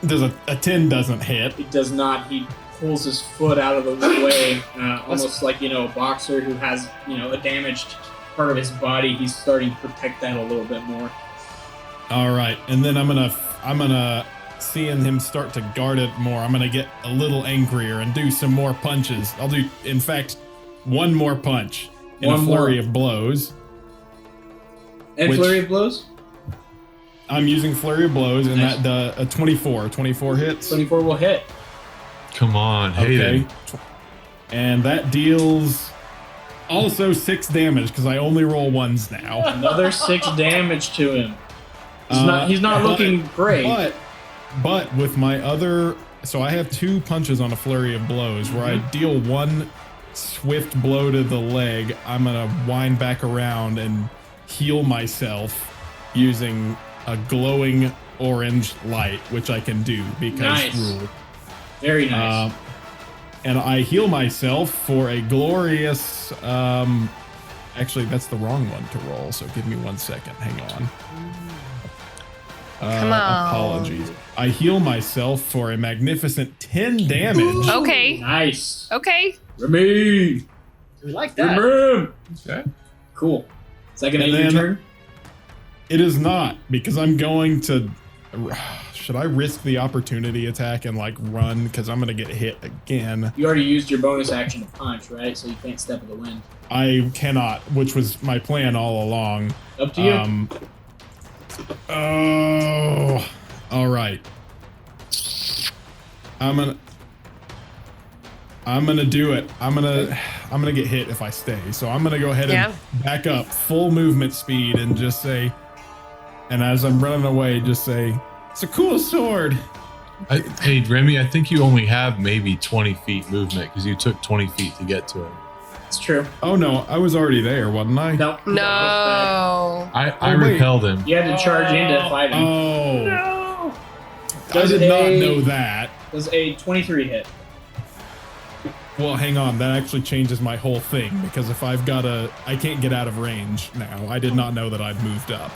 Does a 10 doesn't hit. It does not. He pulls his foot out of the way, almost like, a boxer who has, a damaged part of his body. He's starting to protect that a little bit more. All right, and then I'm gonna seeing him start to guard it more. I'm gonna get a little angrier and do some more punches. I'll do, in fact, one more punch in a flurry of blows. And flurry of blows? I'm using flurry of blows, and Nice. that a 24 hits. 24 will hit. Come on, Hayden. Okay, and that deals also 6 damage because I only roll ones now. Another 6 damage to him. He's not looking great. But with my other, so I have 2 punches on a flurry of blows where I deal 1 swift blow to the leg. I'm gonna wind back around and heal myself using a glowing orange light, which I can do because Nice. rule. Very nice. And I heal myself for a glorious. Actually, that's the wrong one to roll. So give me 1 second. Hang on. Come on. Apologies. I heal myself for a magnificent 10 damage. Okay. Nice. Okay. Remy! We like that. Remy! Okay. Cool. Is that going to And end your then- turn? It is not, because I'm going to. Should I risk the opportunity attack and run? Because I'm going to get hit again. You already used your bonus action to punch, right? So you can't step in the wind. I cannot, which was my plan all along. Up to you. Oh, all right. I'm gonna do it. I'm gonna get hit if I stay. So I'm gonna go ahead and back up full movement speed and just say, and as I'm running away, just say, it's a cool sword. Hey, Remy, I think you only have maybe 20 feet movement because you took 20 feet to get to him. It's true. Oh no, I was already there, wasn't I? No. No. I wait. repelled him. You had to charge in to fight him. Oh, No. I did not know that. Does a 23 hit? Well, hang on. That actually changes my whole thing because if I can't get out of range now. I did not know that I'd moved up.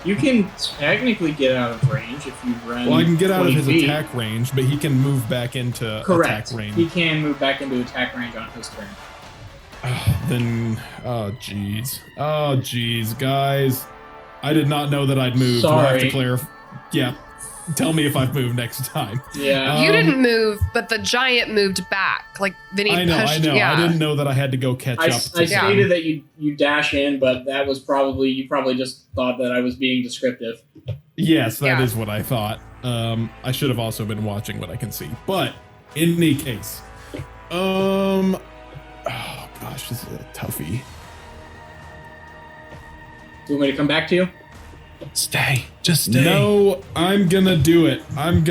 You can technically get out of range if you run. Well, I can get out of 20 his feet. attack range, but he can move back into Correct. attack range. He can move back into attack range on his turn. Then, oh jeez, guys. I did not know that I'd moved. We'll have to Sorry. clarify. Yeah, tell me if I've moved next time. Yeah. You didn't move, but the giant moved back. Like then he I know. pushed. I Yeah. didn't know that I had to go catch I up. To stated that you dash in, but that was you probably just thought that I was being descriptive. Yes, that is Yeah. what I thought. I should have also been watching what I can see. But in any case, oh gosh, this is a toughie. Do you want me to come back to you? Stay. Just stay. No, I'm gonna do it. I'm not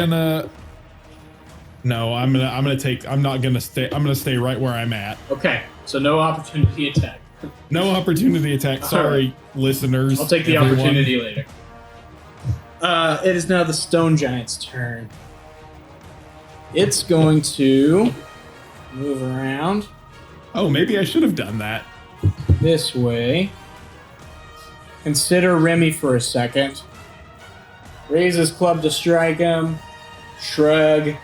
gonna stay. I'm gonna stay right where I'm at. Okay, so no opportunity attack. No opportunity attack. Sorry, listeners. I'll take the everyone. opportunity later. It is now the stone giant's turn. It's going to move around Oh, maybe I should have done that. this way. Consider Remy for a second. Raise his club to strike him. Shrug.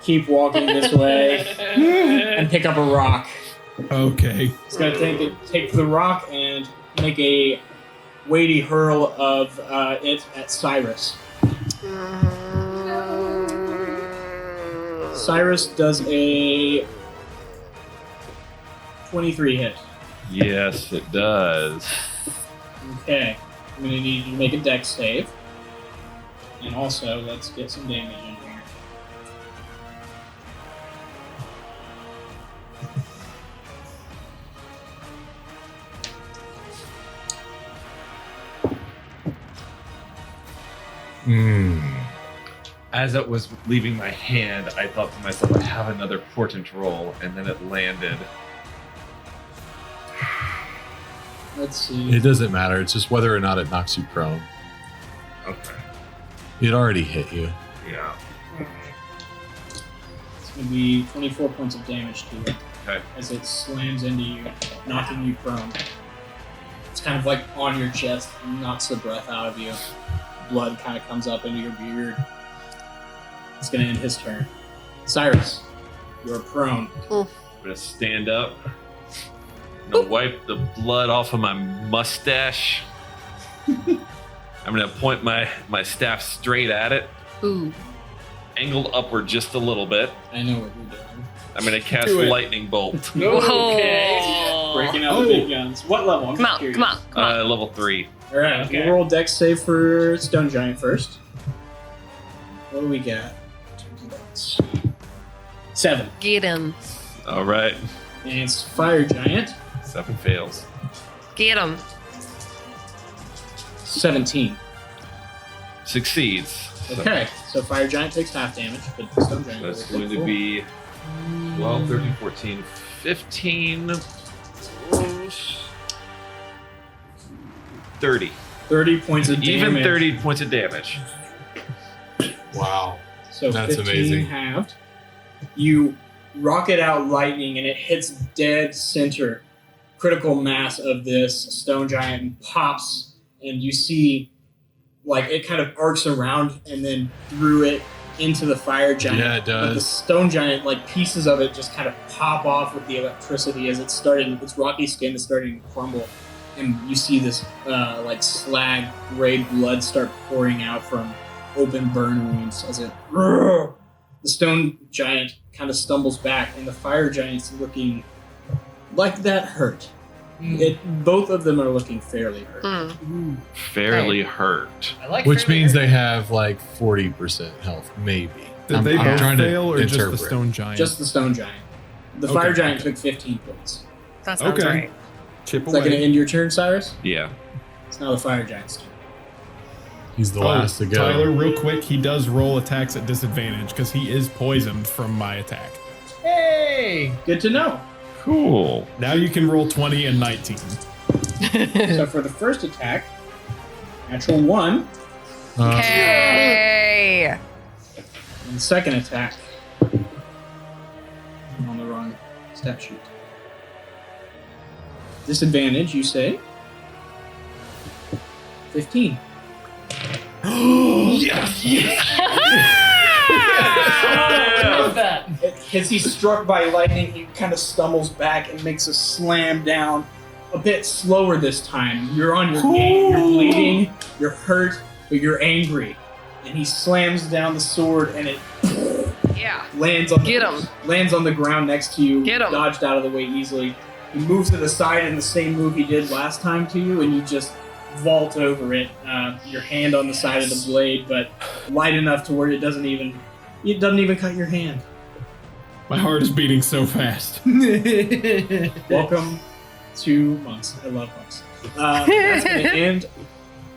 Keep walking this way. And pick up a rock. Okay. He's going to take the rock and make a weighty hurl of it at Cyrus. Cyrus does a 23 hit. Yes, it does. Okay. I'm going to need you to make a dex save. And also, let's get some damage in here. As it was leaving my hand, I thought to myself, I have another portent roll, and then it landed. Let's see. It doesn't matter. It's just whether or not it knocks you prone. Okay. It already hit you. Yeah. It's going to be 24 points of damage to you Okay. as it slams into you, knocking you prone. It's kind of like on your chest, knocks the breath out of you. Blood kind of comes up into your beard. It's going to end his turn. Cyrus. You're prone. I'm gonna stand up. I'm gonna wipe the blood off of my mustache. I'm gonna point my staff straight at it, Ooh. angled upward just a little bit. I know what you're doing. I'm gonna cast Do it. lightning bolt. Oh. Breaking out the big guns. What level? I'm Come just on, curious. come on, come on. Level 3. All right, Okay. we'll roll dex save for Stone Giant first. What do we got? 7. Get him. All right. And it's Fire Giant. 7 fails. Get him. 17. Succeeds. Okay, so Fire Giant takes half damage, but Stone Giant That's takes going to full. be 12, 13, 14, 15, 30. 30 points of damage. Even 30 points of damage. Wow. So That's 15 amazing. halved. You rocket out lightning and it hits dead center. Critical mass of this Stone Giant and pops, and you see like it kind of arcs around and then through it into the Fire Giant. Yeah, it But the does. Stone Giant, like pieces of it just kind of pop off with the electricity as it's starting, its rocky skin is starting to crumble. And you see this like slag gray blood start pouring out from open burn wounds as it. The Stone Giant kind of stumbles back, and the Fire Giant's looking like that hurt. Both of them are looking fairly hurt. Mm. Fairly hurt. I like Which fairly means hurt. they have like 40% health, maybe. Did they both trying to fail or just the interpret. stone giant? Just the Stone Giant. The Okay. Fire Giant took 15 points. That sounds Okay. right. Chip Is that going to away. end your turn, Cyrus? Yeah. It's now the Fire Giant's turn. He's the last to go. Tyler, real quick, he does roll attacks at disadvantage because he is poisoned from my attack. Hey! Good to know. Cool. Now you can roll 20 and 19. So for the first attack, natural 1, Okay. and the second attack, I'm on the wrong stat sheet. Disadvantage, you say? 15. I love that. As he's struck by lightning, he kind of stumbles back and makes a slam down a bit slower this time. You're on your game, you're bleeding, you're hurt, but you're angry. And he slams down the sword and it Yeah. lands on Get him. lands on the ground next to you, Get him. dodged out of the way easily. He moves to the side in the same move he did last time to you, and you just vault over it. Your hand on the side of the blade, but light enough to where it doesn't even cut your hand. My heart is beating so fast. Welcome to monks. I love monks. That's gonna end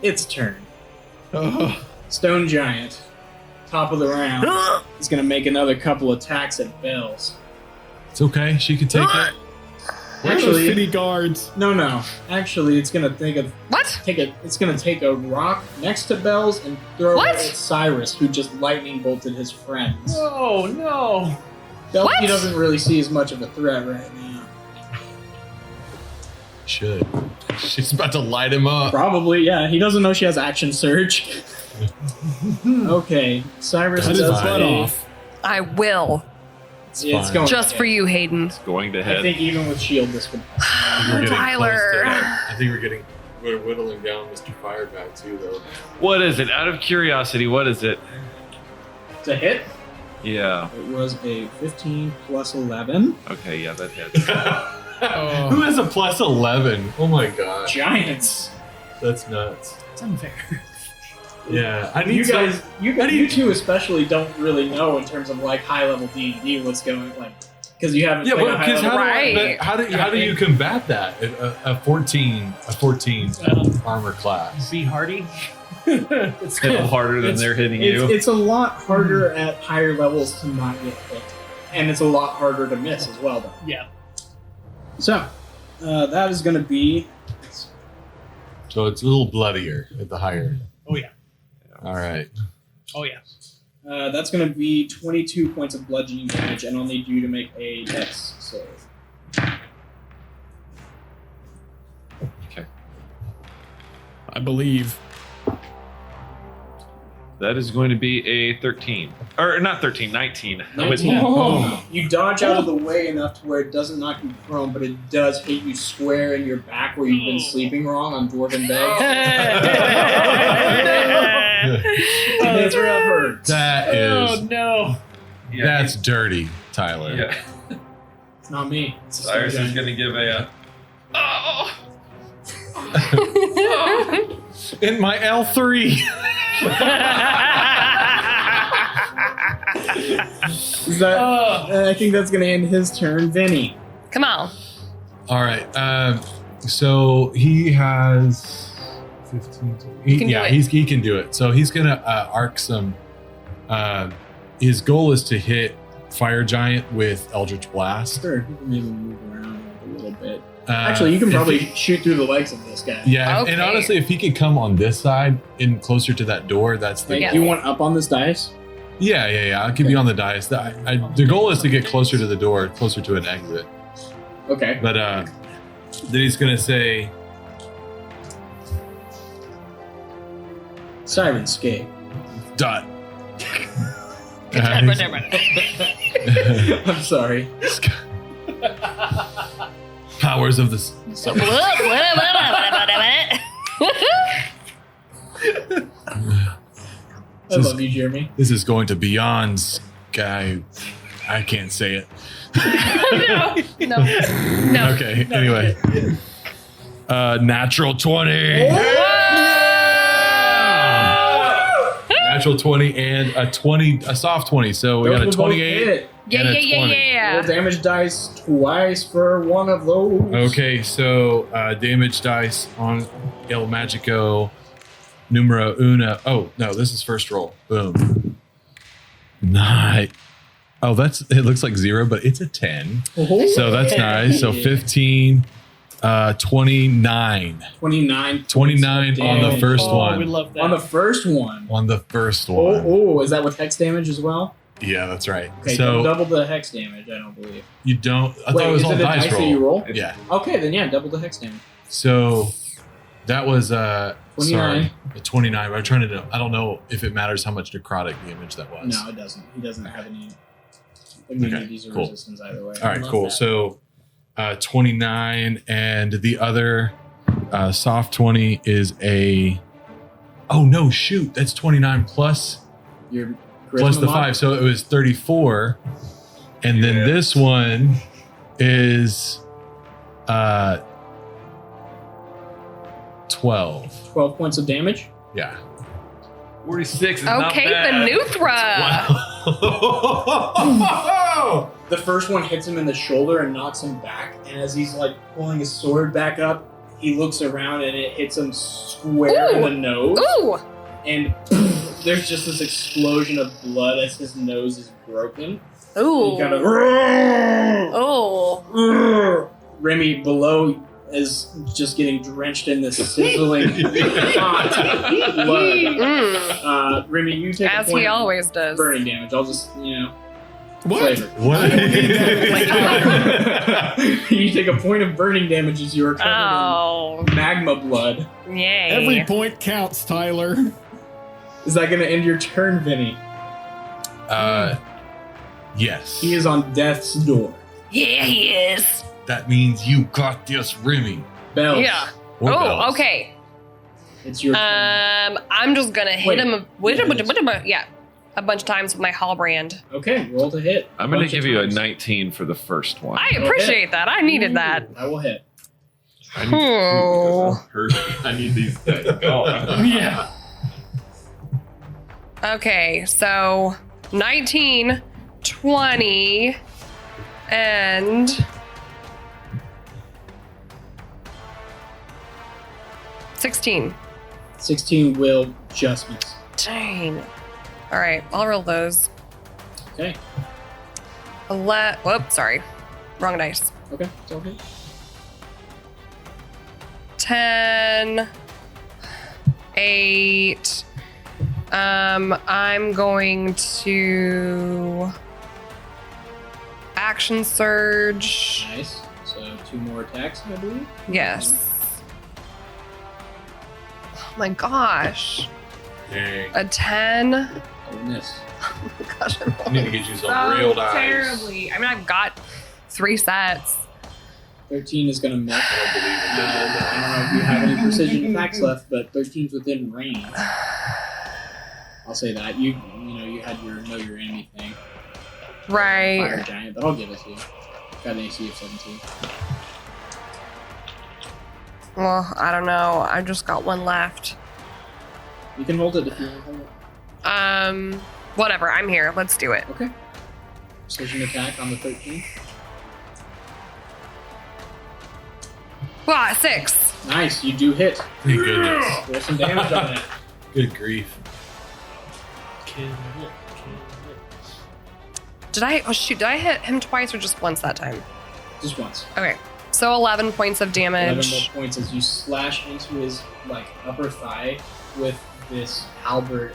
its turn. Oh, Stone Giant, top of the round, is gonna make another couple attacks at Bells. It's okay. She can take it. where are those Actually, city guards? no. Actually, it's gonna What? It's gonna take a rock next to Bells and throw What? it at Cyrus, who just lightning bolted his friends. Oh no! Bells, he What? doesn't really see as much of a threat right now. Should. She's about to light him up. Probably, yeah. He doesn't know she has action surge. Okay, Cyrus Cut his does butt a- off. I will. It's fine. going Just to for hit. you, Hayden. Going to I head. think even with shield, this would. We're getting Tyler. close to- I think we're whittling down Mr. Fireback too, though. What is it? Out of curiosity, what is it? To hit, Yeah. it was a 15 plus 11. Okay, yeah, that hits. Who has a plus 11? Oh my god. Giants. That's nuts. It's unfair. Yeah. I need You some- guys, you two especially don't really know in terms of like high level D&D what's going like because you haven't. Yeah, played but a high because level. Right. how do you combat that? A 14 armor class. Be hardy. It's Hit them harder than they're hitting you. It's a lot harder at higher levels to not get hit, and it's a lot harder to miss as well, though. Yeah. So that is going to be So it's a little bloodier at the higher. Oh yeah. All right. Oh yeah. that's going to be 22 points of bludgeoning damage, and I'll need you to make a dex save. Okay. I believe. That is going to be a 13. Or not 13, 19. I'm with 19. you. Oh. You dodge out of the way enough to where it doesn't knock you prone, but it does hit you square in your back where you've been sleeping wrong on Dwarven bed. That's where I've heard. That is. Oh no! Yeah, That's dirty, Tyler. yeah. It's not me. It's a Cyrus stone is going to give a. In my L3. Is that, I think that's going to end his turn. Vinny. Come on. All right. So he has 15. He can do it. He can do it. So he's gonna arc some. His goal is to hit Fire Giant with Eldritch Blast. Sure, you can maybe move around a little bit. Uh, Actually, you can if probably he- shoot through the legs of this guy. Yeah, Okay. and honestly, if he could come on this side and closer to that door, that's the. Like, Yeah. you want up on this dice? Yeah. I'll keep you on the dice. The goal is to get closer to the door, closer to an exit. Okay. But then he's gonna say, Sirenscape. "Dot." I'm sorry. Powers of the. I love you, Jeremy. This is going to beyond Sky. I can't say it. No. Okay. Anyway, natural 20. Natural 20 and a soft 20. So we got a Those will both 28. hit. Yeah, and a yeah, 20. yeah, yeah. Roll damage dice twice for one of those. Okay, so damage dice on El Magico numero uno. Oh no, this is first roll. Boom. Nice. Oh, it looks like 0, but it's a 10. Oh. So that's nice. So 15, 29. 29. 29 on the damage. first Oh, one. we love that. On the first one. On the first one. Oh, is that with hex damage as well? Yeah, that's right. Okay, So double the hex damage, I don't believe. you don't. I Wait, thought it was is all it a dice dice roll. that you roll? Yeah. Okay, then yeah, double the hex damage. So that was 29. sorry, a 29. But I'm trying to. I don't know if it matters how much necrotic damage that was. No, it doesn't. He doesn't have any immunities or cool. resistance either way. All right, Love cool. that. So 29, and the other soft 20 is a. Oh no! Shoot, that's 29 plus Your plus charisma the mod? 5, so it was 34, and then Yeah. this one is 12. 12 points of damage. Yeah. 46 is not Okay, bad. the Nuthra. Wow. The first one hits him in the shoulder and knocks him back, and as he's like pulling his sword back up, he looks around and it hits him square in Ooh. the nose. Ooh. And there's just this explosion of blood as his nose is broken. Ooh. He kind of Oh. Remy below is just getting drenched in this sizzling hot blood. Mm. Remy, you take As a point he of always does. burning damage. I'll just, What? flavor. What? You take a point of burning damage as you are covered Oh. in magma blood. Yay. Every point counts, Tyler. Is that going to end your turn, Vinny? Yes. He is on death's door. Yeah, he is. That means you got this, Remy. Bells. Yeah. Or Oh, bells. okay. It's your turn. I'm just gonna hit Wait. him. Yeah, a bunch of times with my halbrand. Okay, roll to hit. I'm going to Bunch of give you a times. 19 for the first one. I appreciate that. I needed that. I will hit. I need Oh. I need these guys going. Yeah. Okay, so 19, 20, and 16. 16 will just miss. Dang. All right, I'll roll those. Okay. Whoops, sorry. Wrong dice. Okay, it's all good. 10, 8. I'm going to action surge. Nice. So 2 more attacks, I believe. Yes. Oh my gosh. Dang. A 10. Oh, miss. Oh my gosh, I'm I need to get you some real dice. terribly. I mean, I've got 3 sets. 13 is going to miss. I don't believe it. I don't know if you have any precision attacks left, but 13's within range. I'll say that. You had your know your enemy thing. Right. Fire giant, but I'll give it to you. Got an AC of 17. Well, I don't know. I just got 1 left. You can hold it if you want to hold it. Whatever. I'm here. Let's do it. Okay. Precision attack on the 13. Wow, 6. Nice, you do hit. Thank goodness. Roll some damage on it. Good grief. Kill it. Did I hit him twice or just once that time? Just once. Okay. So 11 points of 11 damage. more points as you slash into his upper thigh with this halberd.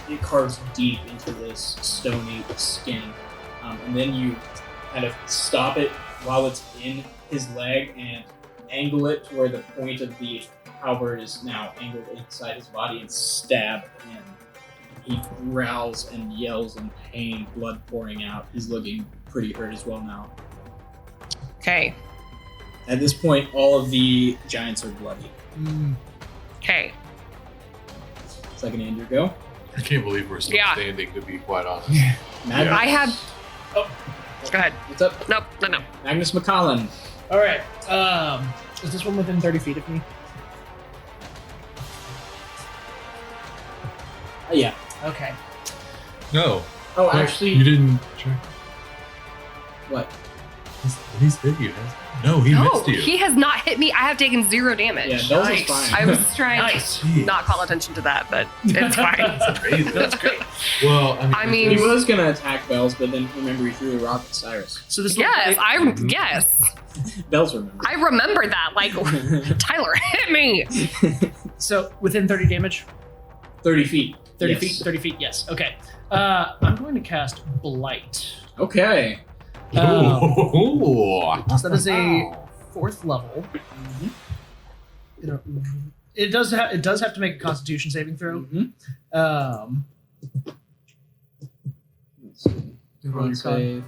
It carves deep into this stony skin, and then you kind of stop it while it's in his leg and angle it to where the point of the halberd is now angled inside his body and stab him. He growls and yells in pain, blood pouring out. He's looking pretty hurt as well now. Okay. At this point, all of the giants are bloody. Okay. Second Andrew, go. I can't believe we're still Yeah. standing, to be quite honest. Magnus, I had. Oh. Go ahead. what's up? Nope. No. Magnus McCollin. All right. Is this one within 30 feet of me? Yeah. Okay. No. Oh, Wait, actually, You didn't check. what? He's hit you. No, he No, missed you. he has not hit me. I have taken 0 damage. Yeah, Bells Nice. is fine. I was trying Nice. to not call attention to that, but it's fine. That's amazing. That's great. Well, I mean- He was gonna attack Bells, but then remember he threw the rock at Cyrus. So this Yes. Bells remember. I remember that. Like, Tyler hit me. So within 30 damage? 30 feet. 30 Yes. feet? 30 feet, yes. Okay. I'm going to cast Blight. Okay. Ooh. So that is a 4th level. It does have to make a Constitution saving throw. Mhm. Let's see. Roll your con. Save.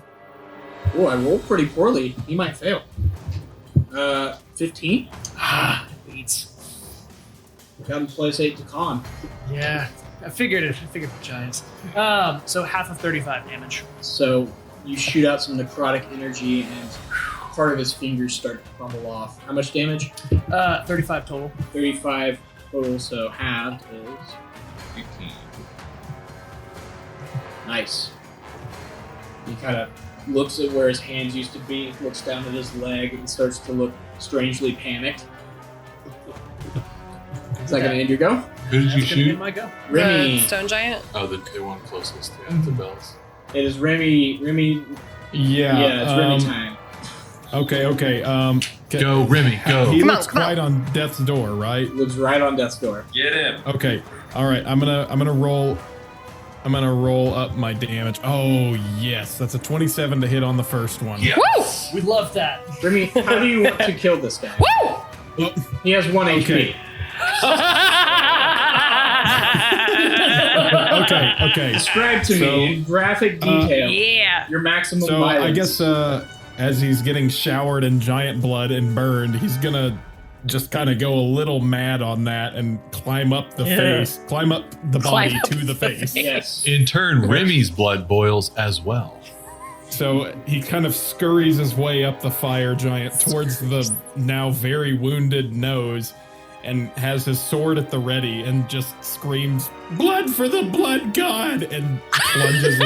Oh, I rolled pretty poorly. He might fail. 15. Beats. Got him +8 to con. Yeah, I figured it. I figured the Giants. So half of 35 damage. So you shoot out some necrotic energy, and part of his fingers start to crumble off. How much damage? 35 total. 35 total. So halved is 18. nice. He kind of looks at where his hands used to be, looks down at his leg, and starts to look strangely panicked. Second Andrew, go. Who did you That's gonna be shoot? my go. Remy. The stone giant. Oh, the one closest to Bells. It is Remy. Yeah, it's Remy time. Okay. Go, Remy, go. He Come on, looks come on. right on death's door, right? Lives right on death's door. Get him. Okay. All right. I'm gonna roll up my damage. Oh yes, that's a 27 to hit on the first one. Yeah. Woo! We love that. Remy, how do you want to kill this guy? Woo! Oh, He has 1 Okay. HP. okay. Describe to So, me in graphic detail Yeah. your maximum So violence. I guess as he's getting showered in giant blood and burned, he's gonna just kind of go a little mad on that and climb up the body Climb up to the face. Yes. In turn, Remy's blood boils as well. So he kind of scurries his way up the fire giant towards the now very wounded nose and has his sword at the ready and just screams, "Blood for the blood god!" and plunges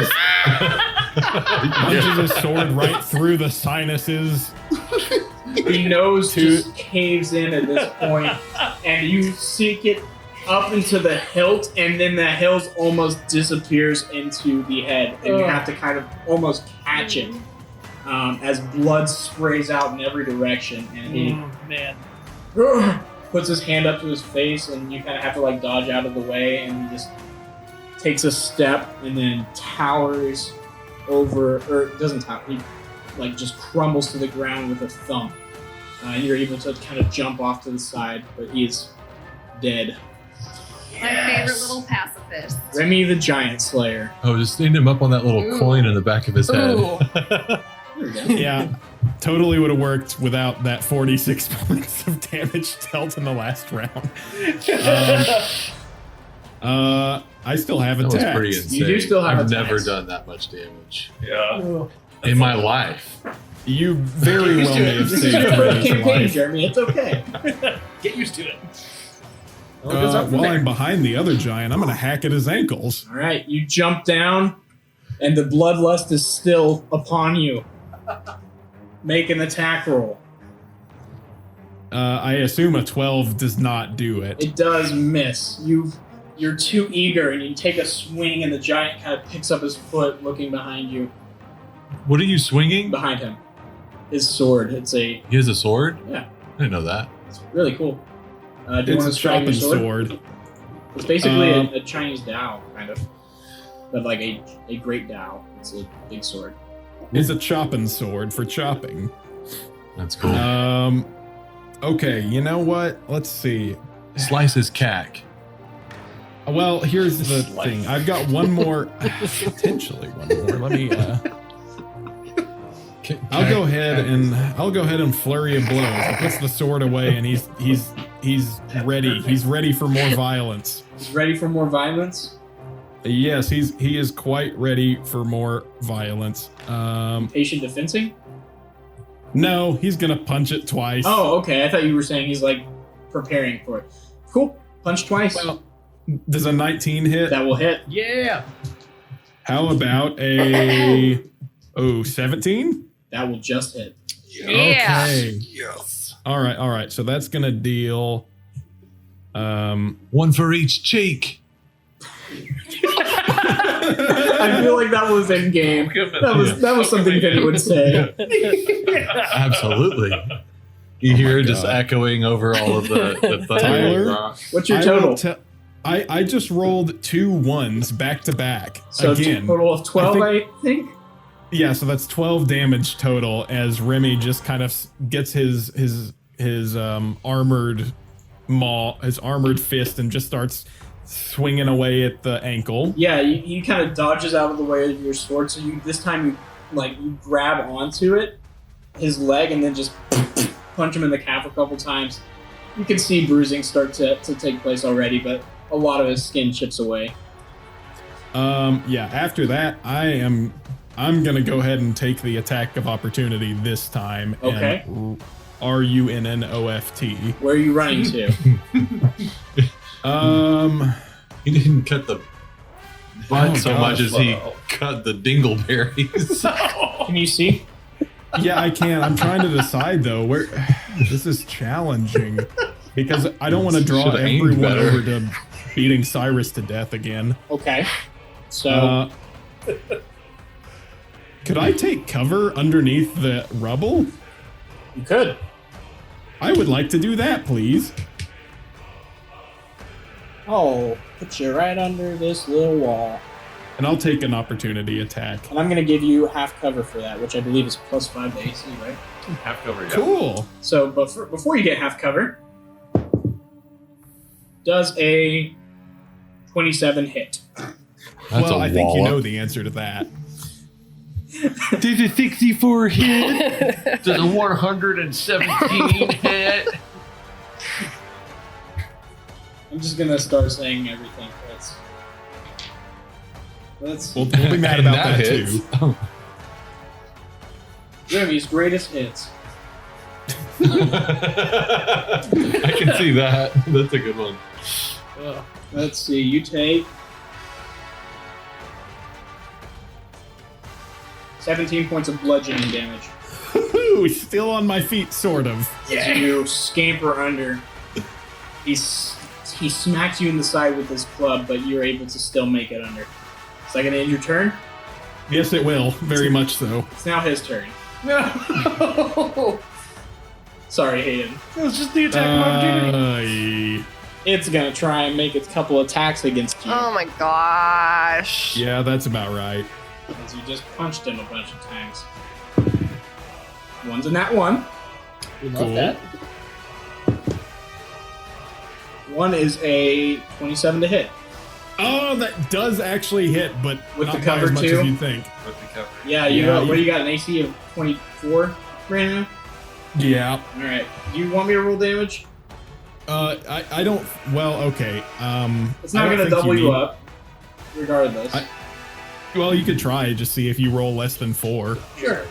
his sword right through the sinuses. The nose just caves in at this point, and you sink it up into the hilt, and then the hilt almost disappears into the head, and you have to kind of almost catch it as blood sprays out in every direction, and he Oh, man. puts his hand up to his face, and you kind of have to like dodge out of the way, and he just takes a step and then towers over, or doesn't tower, he like just crumbles to the ground with a thump. And you're able to kind of jump off to the side, but he is dead. My favorite little pacifist. Remy the Giant Slayer. Oh, just stand him up on that little Ooh. coin in the back of his head. Ooh. There we go. Yeah, totally would have worked without that 46 points of damage dealt in the last round. I still have That was attacks. pretty insane. You do still have I've attacks. never done that much damage Yeah. in my life. You very well may have This is saved your first Remy's campaign, life. Jeremy. It's okay. Get used to it. While I'm behind the other giant, I'm going to hack at his ankles. All right, you jump down, and the bloodlust is still upon you. Make an attack roll. I assume a 12 does not do it. It does miss. You're too eager, and you take a swing, and the giant kind of picks up his foot, looking behind you. What are you swinging? Behind him, his sword. It's He has a sword? Yeah. I didn't know that. really cool. Do you It's want a to strike your chopping sword? sword. It's basically Um, a Chinese Dao, kind of, but like a great Dao. It's a big sword. It's a chopping sword for chopping. That's cool. Okay, you know what? Let's see. Slice his cack. Well, here's the thing. I've got one more, potentially one more. Let me. I'll go ahead and flurry of blows. He puts the sword away, and he's ready. He's ready for more violence. He's ready for more violence. Yes, he is quite ready for more violence. Patient defensing. No, he's gonna punch it twice. Oh, okay. I thought you were saying he's like preparing for it. Cool. Punch twice. Well, does a 19 hit? That will hit. Yeah. How about a 17? That will just hit. Yeah. Okay. Yes. All right. So that's gonna deal. One for each cheek. I feel like that was in game. That was something Vinny would say. Absolutely. You hear it just echoing over all of the thunder. Tyler? rock. What's your I total? will te- I just rolled 2 1s back to back. So Again. total of 12, I think. Yeah, so that's 12 damage total as Remy just kind of gets his armored maw, his armored fist, and just starts swinging away at the ankle. Yeah, he kind of dodges out of the way of your sword. So this time you grab onto it, his leg, and then just punch him in the calf a couple times. You can see bruising start to take place already, but a lot of his skin chips away. Yeah, after that, I'm gonna go ahead and take the attack of opportunity this time. Okay. And RUNNOFT. Where are you running to? He didn't cut the butt Oh, so gosh. much as he cut the dingleberries. Can you see? Yeah, I can. I'm trying to decide though. Where this is challenging because I don't want to draw Should've aimed everyone better. over to beating Cyrus to death again. Okay. So Could I take cover underneath the rubble? you could. I would like to do that, please. Oh, put you right under this little wall. And I'll take an opportunity attack. And I'm going to give you half cover for that, which I believe is +5 to AC, right? Half cover, yeah. Cool. So before you get half cover, does a 27 hit? Well, I think you wallop. know the answer to that. Did a 64 hit? Does a 117 hit? I'm just going to start saying everything. Let's We'll be mad And about that, hits. too. Remy's greatest hits. I can see that. That's a good one. Let's see, you take 17 points of bludgeoning damage. Woohoo! Still on my feet, sort of. As you scamper under. He smacks you in the side with his club, but you're able to still make it under. Is that going to end your turn? Yes, it will. Very much so. It's now his turn. No. Sorry, Hayden. It was just the attack of opportunity. It's going to try and make its couple attacks against you. Oh my gosh. Yeah, that's about right. As you just punched him a bunch of times. One's in that one. We love Cool. that. One is a 27 to hit. Oh, that does actually hit, but With not the by cover as much too? as you think. With the cover. Yeah, you Yeah, got, you- what do you got? An AC of 24 right now? Yeah. Alright. Do you want me to roll damage? I don't. Well, okay. It's not I don't going to think double you need- up, regardless. Well, you could try just see if you roll less than 4. Sure.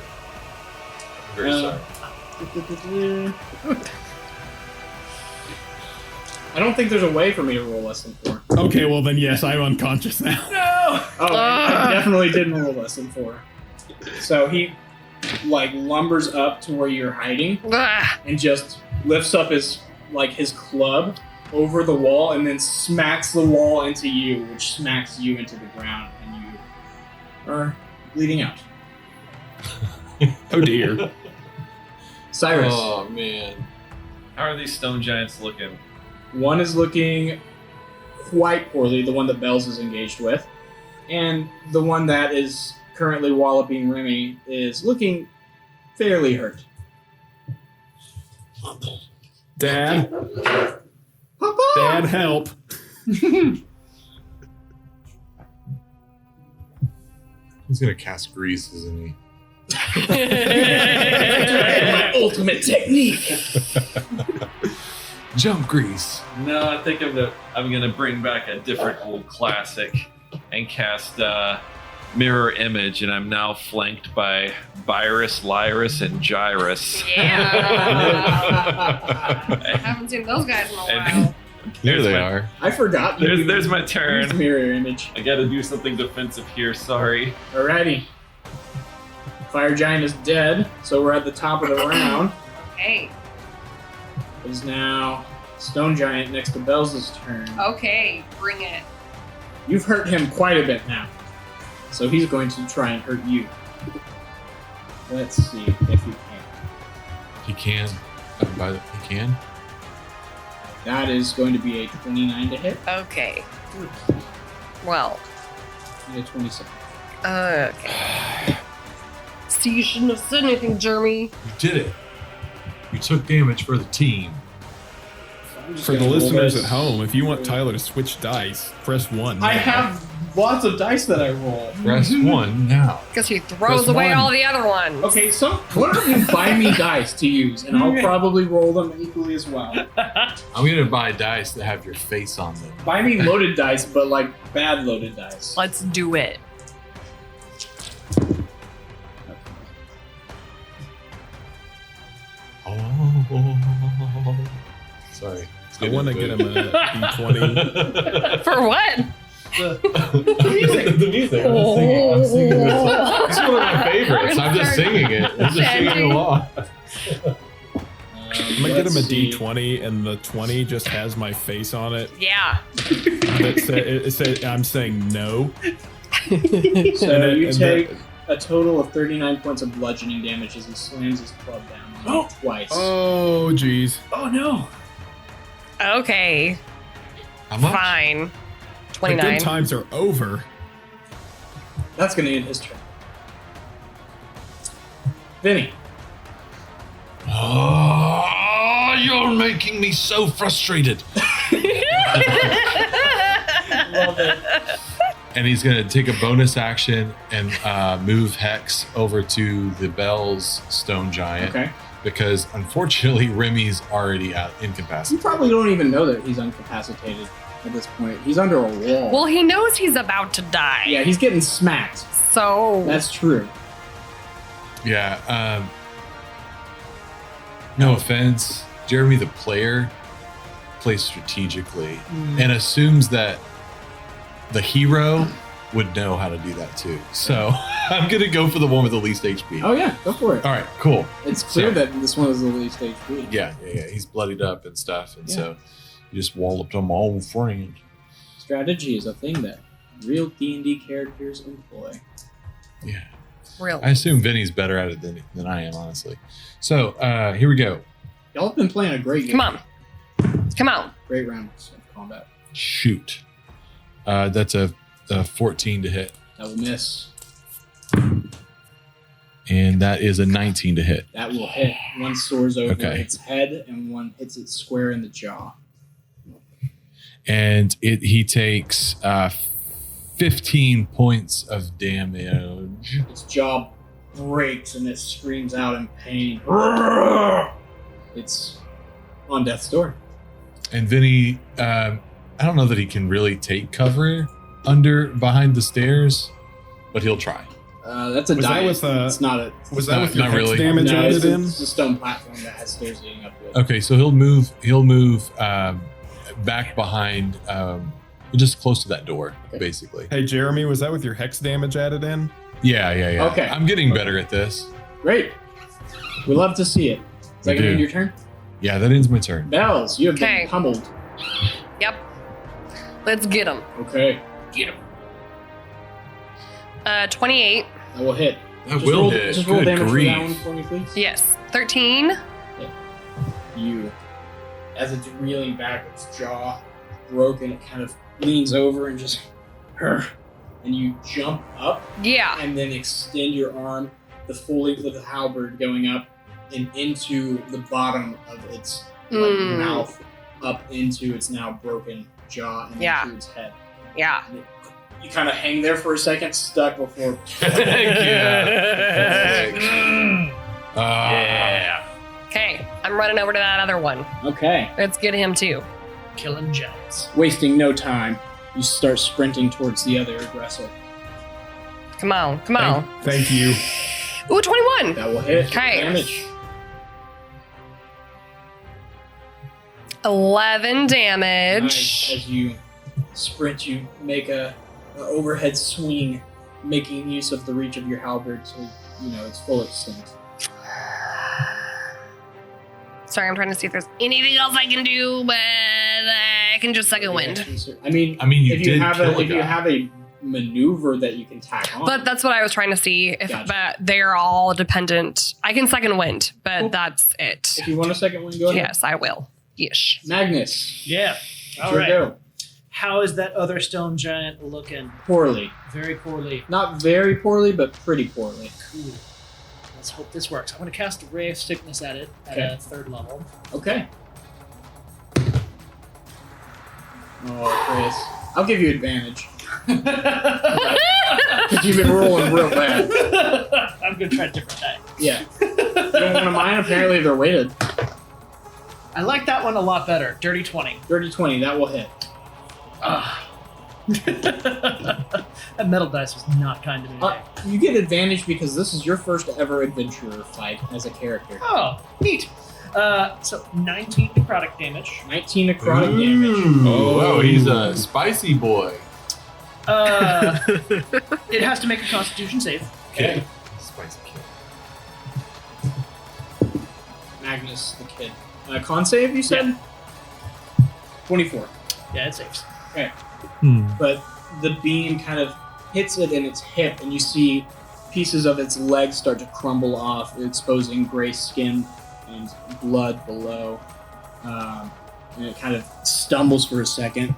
Very sorry. I don't think there's a way for me to roll less than 4. Okay, well then yes, I'm unconscious now. Oh, I definitely didn't roll less than 4. So he, lumbers up to where you're hiding Ugh. and just lifts up his club over the wall and then smacks the wall into you, which smacks you into the ground, and you are bleeding out. Oh dear. Cyrus. Oh man. How are these stone giants looking? One is looking quite poorly, the one that Bells is engaged with. And the one that is currently walloping Remy is looking fairly hurt. Dad, Papa! Dad, help. He's gonna cast grease, isn't he? My ultimate technique! Jump grease. No, I think I'm gonna bring back a different old classic and cast mirror image, and I'm now flanked by Virus, Lyrus, and Gyrus. Yeah. I haven't seen those guys in a And- while. There There's they my- are. I forgot. There's my Use turn. mirror image. I gotta do something defensive here, sorry. Alrighty. Fire Giant is dead, so we're at the top of the round. Hey. It is now Stone Giant next to Bells' turn. Okay, bring it. You've hurt him quite a bit now. So he's going to try and hurt you. Let's see if he can. He can. He can. That is going to be a 29 to hit Okay. Well, and a 27. okay. See, you shouldn't have said anything, Jeremy. You did it. You took damage for the team. I'm just For the gonna roll listeners this. at home, if you want Tyler to switch dice, press 1. I now. have lots of dice that I roll. Press 1 now. Because he throws Press away one. all the other ones. Okay, so why don't you buy me dice to use, and I'll probably roll them equally as well. I'm gonna buy dice that have your face on them. Buy me loaded dice, but bad loaded dice. Let's do it. Oh. Sorry. I want to get him a D20. For what? the music. I'm singing this song. It's one of my favorites. I'm just singing it. I'm just singing along. I'm gonna get him a D20, and the 20 just has my face on it. Yeah. It said I'm saying no. So And you and take a total of 39 points of bludgeoning damage as he slams his club down on you twice. Oh, jeez. Oh no! Okay. How much? Fine. The 29. good times are over. That's gonna end his turn. Vinny. Oh, you're making me so frustrated. Love it. And he's going to take a bonus action and move Hex over to the Bell's Stone Giant. Okay. Because unfortunately, Remy's already You incapacitated. probably don't even know that he's incapacitated at this point. He's under a wall. Well, he knows he's about to die. yeah, he's getting smacked. So. That's true. Yeah. No offense. Jeremy, the player, plays strategically and assumes that the hero would know how to do that too. So I'm going to go for the one with the least HP. Oh yeah, go for it. All right, cool. It's clear So- that this one is the least HP. Yeah. He's bloodied up and stuff. And Yeah. so you just walloped him all friend. Strategy is a thing that real D&D characters employ. Yeah. Real. I assume Vinny's better at it than I am, honestly. So here we go. Y'all have been playing a great game. Come on. Come on. Great rounds of combat. Shoot. That's a 14 to hit. That will miss. And that is a 19 to hit. That will hit. One soars over Okay. its head and one hits it square in the jaw. and he takes 15 points of damage. Its jaw breaks and it screams out in pain. It's on death's door. And Vinny, I don't know that he can really take cover behind the stairs, but he'll try. That's a Was that die. with, it's not a. Was that with your not hex really. damage No, added in? it's a stone platform that has stairs leading up to it. Okay, so he'll move back behind, just close to that door, Okay. basically. Hey, Jeremy, was that with your hex damage added in? Yeah. Okay. I'm getting better at this. Great. We love to see it. Is that We going to do. end your turn? Yeah, that ends my turn. Bells, you have Okay. been pummeled. Yep. Let's get him. Okay. 28. That will hit. That will hit. Just roll Good damage grief. for that one for me, please. Yes. 13. You, as it's reeling back, its jaw broken, it kind of leans over and just, and you jump up Yeah. and then extend your arm, the full length of the halberd going up and into the bottom of its mouth, up into its now broken jaw and Yeah. into its head. Yeah. And you kind of hang there for a second, stuck before. Yeah. Okay. I'm running over to that other one. Okay. Let's get him too. Killing giants. Wasting no time, you start sprinting towards the other aggressor. Come on. Come on. Thank you. Ooh, 21. That will hit. Okay. Damage. 11 Nice. damage. As you sprint, you make a overhead swing, making use of the reach of your halberd, so it's full extent. Sorry, I'm trying to see if there's anything else I can do, but I can just second wind. I mean, you if did you have kill a if you guy. have a maneuver that you can tack on. But that's what I was trying to see. If Gotcha. but they're all dependent. I can second wind, but Cool. that's it. If you want a second one, go ahead. Yes, I will. Yes. Magnus. Yeah. All Sure right. go. How is that other stone giant looking? Poorly. Very poorly. Not very poorly, but pretty poorly. Cool. Let's hope this works. I'm going to cast a Ray of Sickness at it at Okay. a 3rd level. Okay. Oh, Chris. I'll give you advantage. Because you've been rolling real bad. I'm going to try a different die. Yeah. You don't want to mine? Apparently they're weighted. I like that one a lot better. Dirty 20. Dirty 20, that will hit. That metal dice was not kind to me today. You get advantage because this is your first ever adventurer fight as a character. Oh, neat. So 19 necrotic damage. 19 necrotic damage. Oh, he's a spicy boy. It has to make a Constitution save. Okay. Spicy kid. Magnus, the kid. Con save, you said? 24. Yeah, it saves. Okay. But the beam kind of hits it in its hip, and you see pieces of its legs start to crumble off, exposing gray skin and blood below. And it kind of stumbles for a second,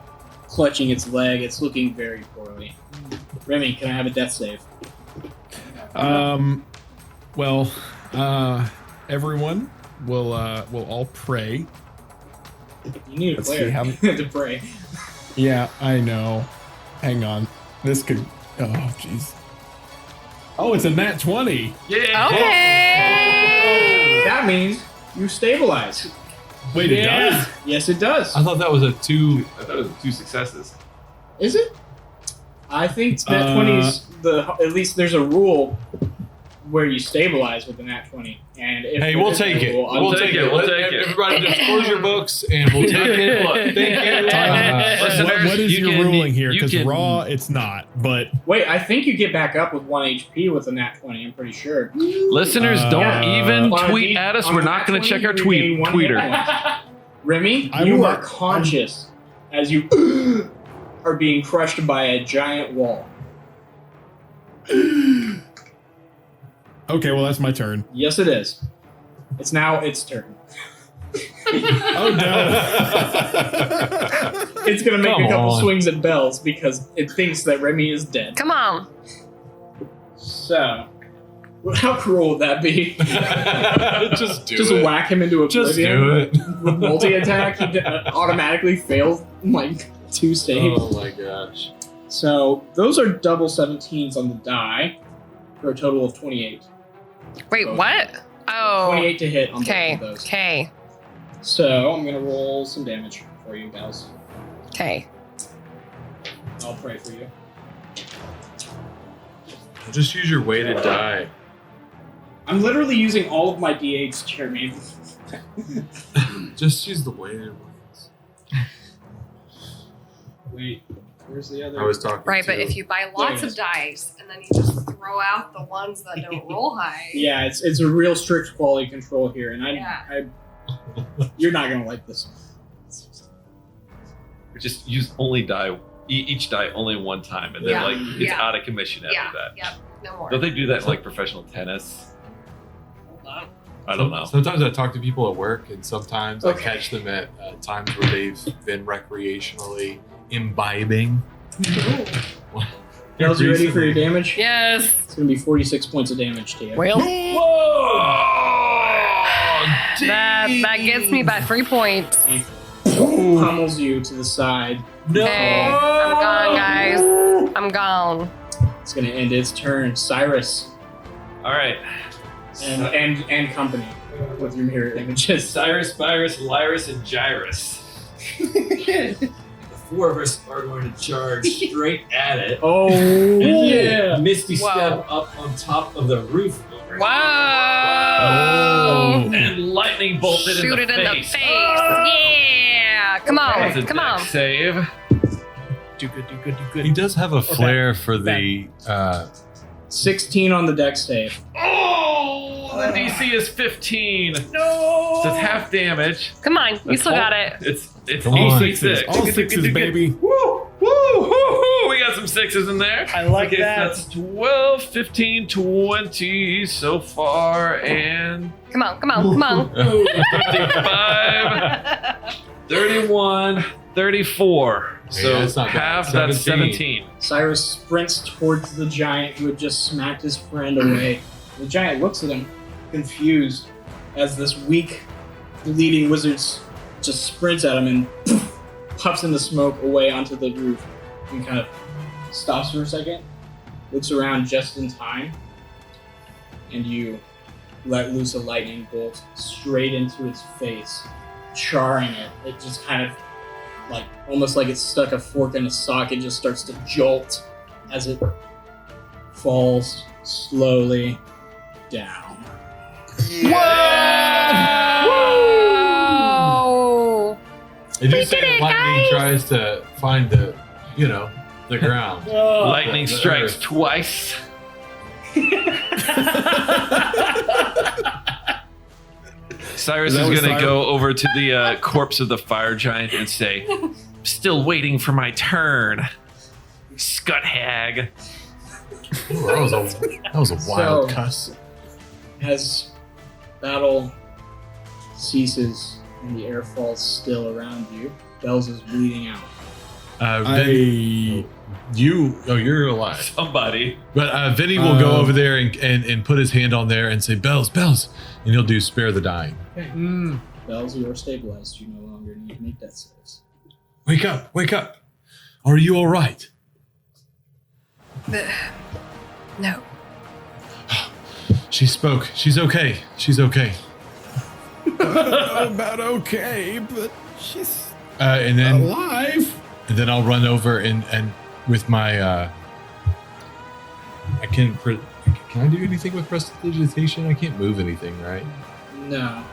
clutching its leg. It's looking very poorly. Remy, can I have a death save? Well, everyone will all pray. You need a Let's player see how- to pray. Yeah, I know. Hang on. This could. Oh, jeez. Oh, it's a nat 20. Yeah. Okay. That means you stabilize. Wait, it does? Yes, it does. I thought that was a 2. I thought it was 2 successes. Is it? I think nat 20's at least there's a rule where you stabilize with the nat 20. And if Hey, we'll take it. I'll We'll take take it. We'll take it. Everybody just close your books and we'll take it. Look, thank you. What is you your can- ruling here? you Because can- raw, it's not. But Wait, I think you get back up with 1 HP with a nat 20, I'm pretty sure. Listeners, don't even On a tweet D- at us. on We're a not nat going to 20, check our you regain one hit tweeter. point. Remy, I you will are not- conscious as you are being crushed by a giant wall. okay, well that's my turn. Yes, it is. It's now its turn. Oh no! It's going to make Come a couple on. swings at bells because it thinks that Remy is dead. Come on. So, how cruel would that be? Just do Just it. whack him into Just oblivion do it. with multi-attack. He automatically fails like 2 saves. Oh my gosh. So those are double 17s on the die for a total of 28. Wait, what? Oh. 28 to hit on both Okay. of those. Okay. So I'm gonna roll some damage for you guys. Okay. I'll pray for you. Just use your weighted die. I'm literally using all of my D8s, Jeremy. Just use the weighted ones. Wait, where's the other? I was talking Right, to but if you buy lots of dice and then you just throw out the ones that don't roll high. Yeah, it's a real strict quality control here, and Yeah. you're not gonna like this. We just use only die, each die only one time, and then Yeah. like it's Yeah. out of commission after Yeah. that. Yep. No more. Don't they do that in like professional tennis? I don't know. Sometimes I talk to people at work, and sometimes I Okay. catch them at times where they've been recreationally imbibing. Girls, you ready for your damage? Yes. It's gonna be 46 points of damage to you. Well, that gets me by 3 points. He pummels you to the side. Okay, I'm gone, guys. I'm gone. It's gonna end its turn. Cyrus All right. and company with your mirror images. Cyrus, Virus, Lyrus, and Gyrus. The 4 of us are going to charge straight at it. Oh yeah! Misty Whoa. step up on top of the roof. Over Whoa! And lightning bolted Shoot in it the in face. the face. Yeah. Come That's a on. Come dex on. save. Do good. He does have a flair for the 16 on the dex save. Oh, the DC is 15. No. So it's half damage. Come on. You That's still all- got it. It's Come all on. sixes. All sixes, baby. Woo, woo, woo, woo. We got some 6s in there. I like Okay, that. That's 12, 15, 20 so far, and Come on. Come on. Come on. 55, 31, 34. So Yeah, that's not bad. half, that's 17. 17. Cyrus sprints towards the giant who had just smacked his friend away. The giant looks at him, confused, as this weak, bleeding wizard just sprints at him and puffs in the smoke away onto the roof and kind of stops for a second, looks around just in time, and you let loose a lightning bolt straight into its face, charring it. It just kind of like almost like it stuck a fork in a socket, just starts to jolt as it falls slowly down. Whoa! They do We say did that it, lightning guys! tries to find the ground. Lightning the strikes earth. twice. Cyrus Is that is what going to Cyrus- go over to the corpse of the fire giant and say, "Still waiting for my turn, scut hag." Ooh, that was a wild So- cuss. As battle ceases and the air falls still around you, Bells is bleeding out. You're alive. Somebody. But Vinny will go over there and put his hand on there and say, Bells, and he'll do spare the dying. Bells, you are stabilized. You no longer need to make death saves. Wake up. Are you all right? No. She spoke. She's okay. About okay, but she's And then alive. I'll run over and with my can I do anything with prestidigitation? I can't move anything, right? No,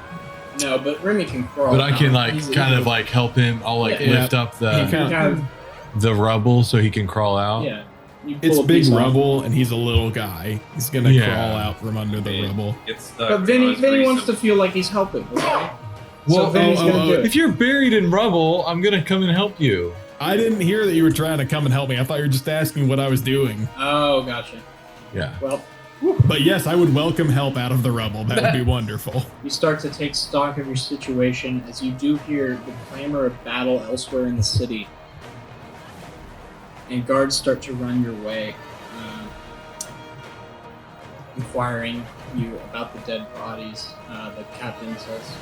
but Remy can crawl. But I can down easily. help him. I'll Yeah. lift up He You can- kind of, the rubble so he can crawl out. yeah. You pull It's a big piece off. rubble, and he's a little guy. He's gonna Yeah. crawl out from under the rubble. It's But Vinny wants to feel like he's helping. Okay? So Vinny's gonna do it. If you're buried in rubble, I'm gonna come and help you. I didn't hear that you were trying to come and help me. I thought you were just asking what I was doing. Oh, gotcha. Yeah. Well, But yes, I would welcome help out of the rubble. That would be wonderful. you start to take stock of your situation as you do hear the clamor of battle elsewhere in the city. And guards start to run your way, inquiring you about the dead bodies. The captain says,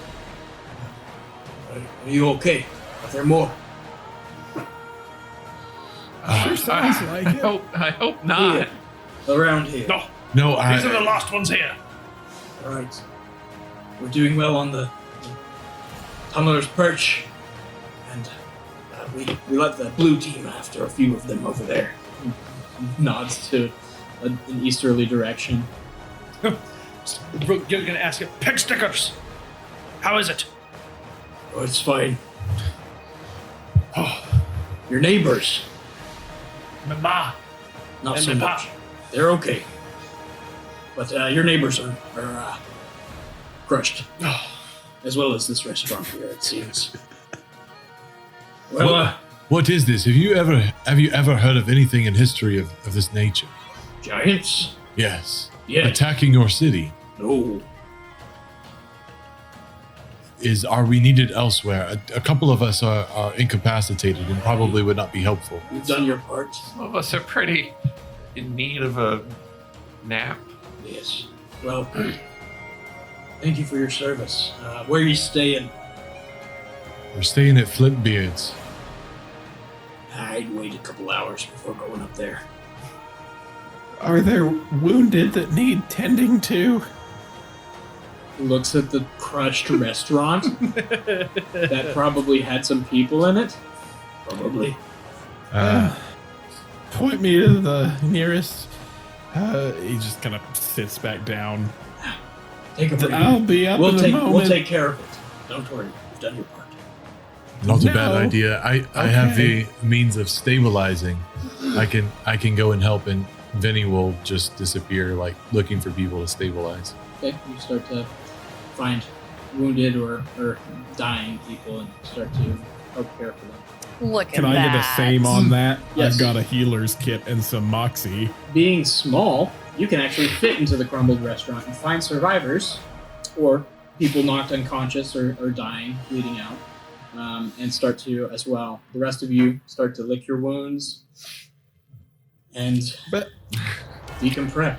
"Are you okay? Are there more?" Sure sounds like it. I hope not. Around here. No, No, these are the last ones here. All right. We're doing well on the Tunneler's Perch. And we let the blue team after a few of them over there. Nods to an easterly direction. You're gonna ask it. Peg stickers. How is it? Oh, it's fine. Oh, your neighbors. Mama. Not And so the much. pop. They're okay. But your neighbors are crushed. As well as this restaurant here, it seems. Well, what is this? Have you ever heard of anything in history of this nature? giants? Yes. Yes. Attacking your city. No. Are we needed elsewhere? A couple of us are incapacitated and probably would not be helpful. You've done your part. Some of us are pretty in need of a nap. Yes. Well, thank you for your service. Where are you staying? We're staying at Flintbeard's. I'd wait a couple hours before going up there. Are there wounded that need tending to? Looks at the crushed restaurant that probably had some people in it. Probably. Point me to the nearest. He just kind of sits back down. Take a break. I'll be up in a moment. We'll take care of it. Don't worry. You've done your part. Not a bad No. idea. I have the means of stabilizing. I can go and help, and Vinny will just disappear, like looking for people to stabilize. Okay, you start to find wounded or dying people and start to help care for them. Look Can at I that. get a same on that? Yes. I've got a healer's kit and some moxie. Being small, you can actually fit into the crumbled restaurant and find survivors or people knocked unconscious or dying, bleeding out, and start to, as well. The rest of you start to lick your wounds and But decompress.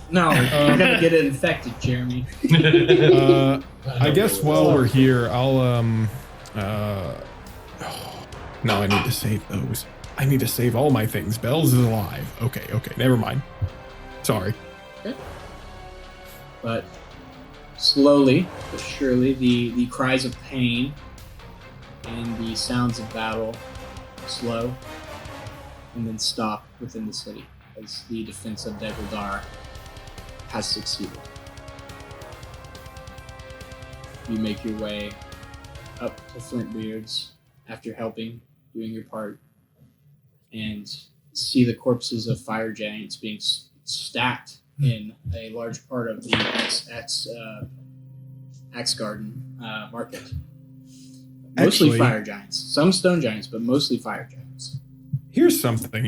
No, you're gonna get it infected, Jeremy. I guess while we're here, I'll no, I need to save those. I need to save all my things. Bells is alive. Okay, never mind. Sorry. But slowly but surely, the cries of pain and the sounds of battle slow and then stop within the city as the defense of Degguldaar has succeeded. You make your way up to Flintbeard's after helping, doing your part, and see the corpses of fire giants being stacked in a large part of the Axe Garden market. Mostly Actually- fire giants. Some stone giants, but mostly fire giants. Here's something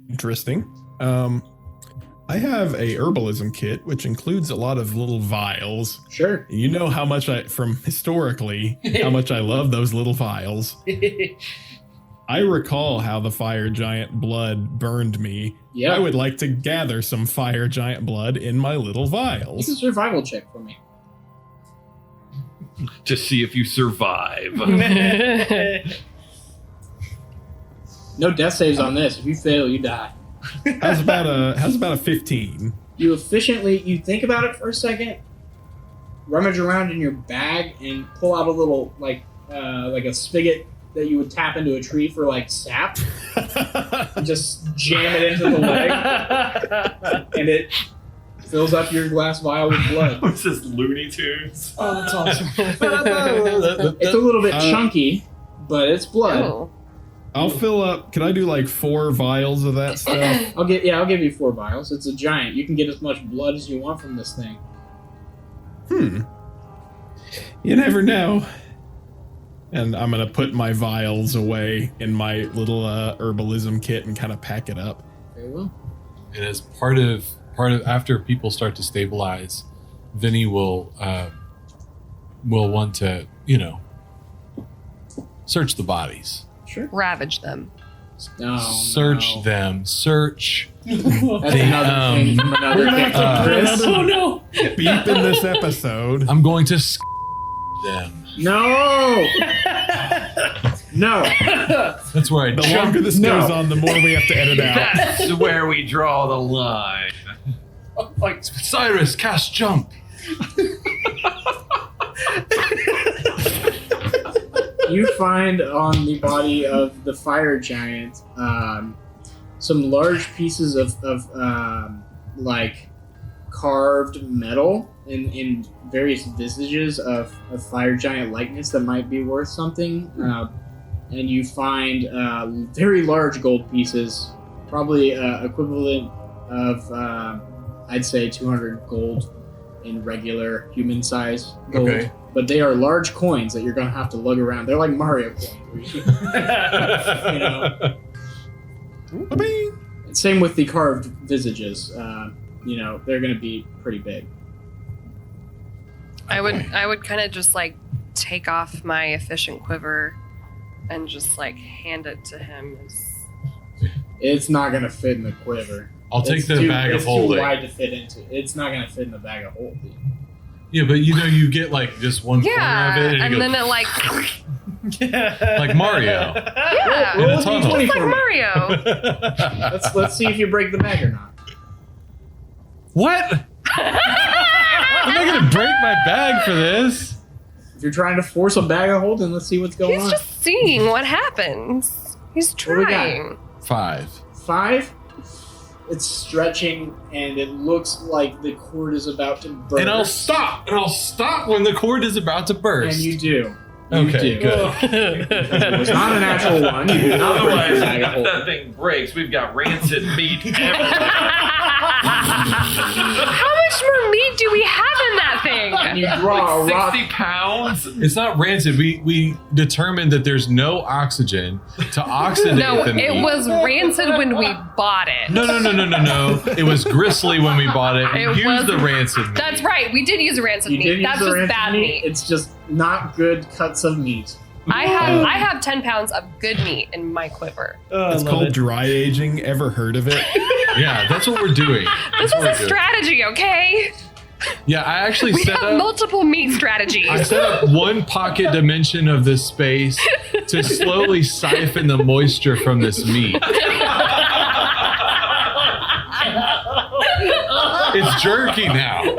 interesting. I have a herbalism kit, which includes a lot of little vials. Sure. You know how much from historically, how much I love those little vials. I recall how the fire giant blood burned me. Yeah. I would like to gather some fire giant blood in my little Make a vials. survival check for me. To see if you survive. No death saves on this. If you fail, you die. How's about a 15? You think about it for a second, rummage around in your bag, and pull out a little like a spigot that you would tap into a tree for like sap. And just jam it into the leg, and it fills up your glass vial with blood. What's this, Looney Tunes? Oh, that's awesome. It's a little bit chunky, but it's blood. Oh. I'll fill up. Can I do like 4 vials of that stuff? I'll give you 4 vials. It's a giant. You can get as much blood as you want from this thing. You never know. And I'm gonna put my vials away in my little herbalism kit and kind of pack it up. Very well. And as part of after people start to stabilize, Vinny will want to, search the bodies. Sure. Ravage them. No. Search them. Search. That's another thing from another character. Oh no! Beep in this episode. I'm going to them. No! No. That's where I The jump. longer this No. goes on, the more we have to edit out. That's where we draw the line. Like Cyrus, cast jump. You find on the body of the fire giant some large pieces of like carved metal in various visages of fire giant likeness that might be worth something. And you find very large gold pieces, probably equivalent of I'd say 200 gold in regular human size gold. Okay. But they are large coins that you're gonna have to lug around. They're like Mario coins. You know. Same with the carved visages. They're gonna be pretty big. I would kind of just like take off my efficient quiver and just like hand it to him. It's not gonna fit in the quiver. I'll take the bag of It's too holding. wide to fit into. It's not gonna fit in the bag of holding. Yeah, but you get like just one corner Yeah, of it, and you then go it like like Mario. yeah, In a Roll a tunnel. d20 it's like for me. Mario. Let's see if you break the bag or not. What? I'm not gonna break my bag for this. If you're trying to force a bag of holding, let's see what's going He's on. just seeing what happens. He's What do we got? trying. 5. 5. It's stretching, and it looks like the cord is about to burst. And I'll stop when the cord is about to burst. And you do. Okay, do. good. It was not a natural one. You do not break Otherwise, the bag of if holding. that thing breaks, we've got rancid meat everywhere. How much more meat do we have in that thing? And you draw a rock. 60 pounds? It's not rancid. We determined that there's no oxygen to oxidate No, the meat. it was rancid when we bought it. No. It was gristly when we bought it. We It used was- the rancid meat. That's right. We did use rancid You meat. did use That's the just rancid bad meat. It's just not good cuts of meat. I have 10 pounds of good meat in my quiver. It's called dry aging. Ever heard of it? Yeah, that's what we're doing. This is a strategy, okay? Yeah, I actually We set have up. multiple meat strategies. I set up one pocket dimension of this space to slowly siphon the moisture from this meat. It's jerky now. It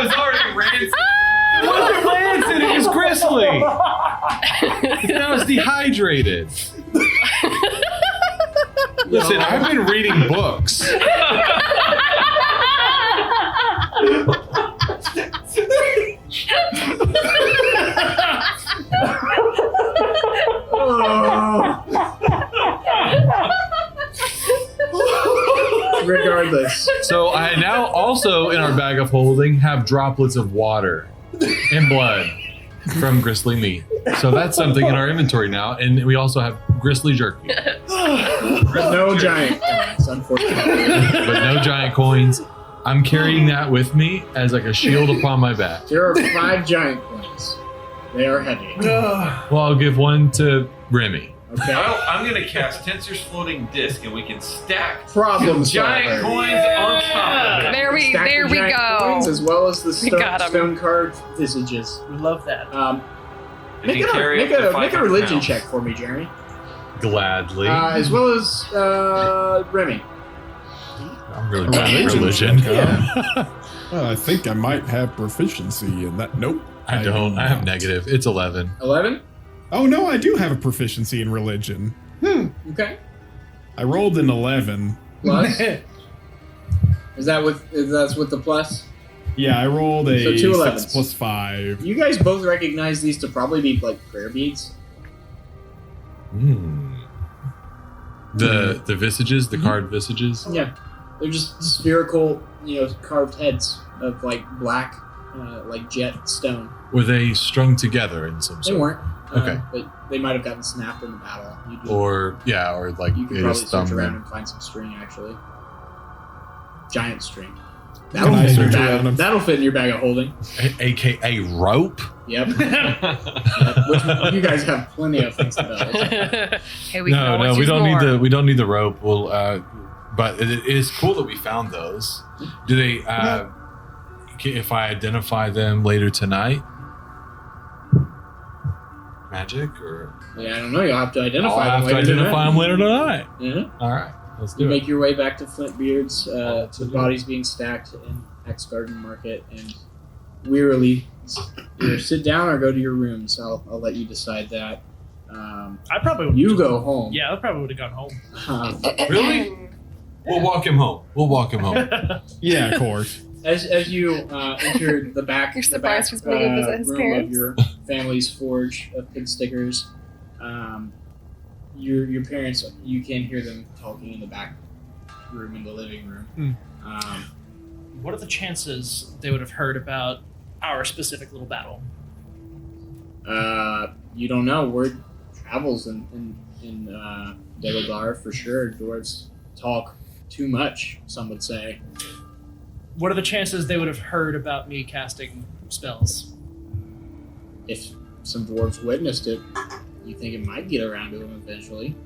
was already rancid. It wasn't rancid, it was gristly. Now it's dehydrated. Listen, I've been reading books. Regardless. So I now also in our bag of holding have droplets of water and blood from gristly meat. So that's something in our inventory now, and we also have gristly jerky, No giant coins, unfortunately. but no giant coins. I'm carrying that with me as like a shield upon my back. There are 5 giant coins. They are heavy. Well, I'll give one to Remy. Okay. I'm going to cast Tensor's floating disc, and we can stack Problem giant solver. coins on top of it. There we Stack the giant go. coins as well as the We got 'em. stone carved visages. We love that. And Make you a, carry make, up to a, make a 500 religion pounds. check for me, Jeremy. Gladly. As well as Remy. I'm really bad at religion. Yeah. I think I might have proficiency in that. Nope. I don't. I have negative. It's 11. 11? Oh no, I do have a proficiency in religion. Okay. I rolled an 11. Plus? That's with the plus? Yeah, I rolled a So 2 6 11s. plus 5. You guys both recognize these to probably be like prayer beads. The visages, the card visages. Yeah. They're just spherical, carved heads of like black, like jet stone. Were they strung together in some They sort? weren't. Okay. But they might have gotten snapped in the battle. Or like You could it probably is search thumb. around and find some string, actually. Giant string. Can I search That'll around and- that'll fit in your bag of holding. AKA rope. Yep. Which you guys have plenty of things to build. Hey, we can No, always we use don't more. need the rope. We'll but it is cool that we found those. Do they if I identify them later tonight? magic, or Yeah, I don't know. You'll have to I'll identify have them to later identify them later tonight. Yeah. All right, let's You do make it. your way back to Flintbeard's, the bodies being stacked in X Garden Market, and wearily either sit down or go to your rooms. I'll let you decide that. I probably would. You go home. Yeah, I probably would have gone home. Really? We'll walk him home. Yeah, of course. As you enter the back, You're the back surprised he's gonna go visit his room parents? of your family's forge of pig stickers, your parents, you can hear them talking in the back room, in the living room. What are the chances they would have heard about our specific little battle? You don't know. Word travels in Degguldaar for sure. Dwarves talk too much, some would say. What are the chances they would have heard about me casting spells? If some dwarves witnessed it, you think it might get around to them eventually.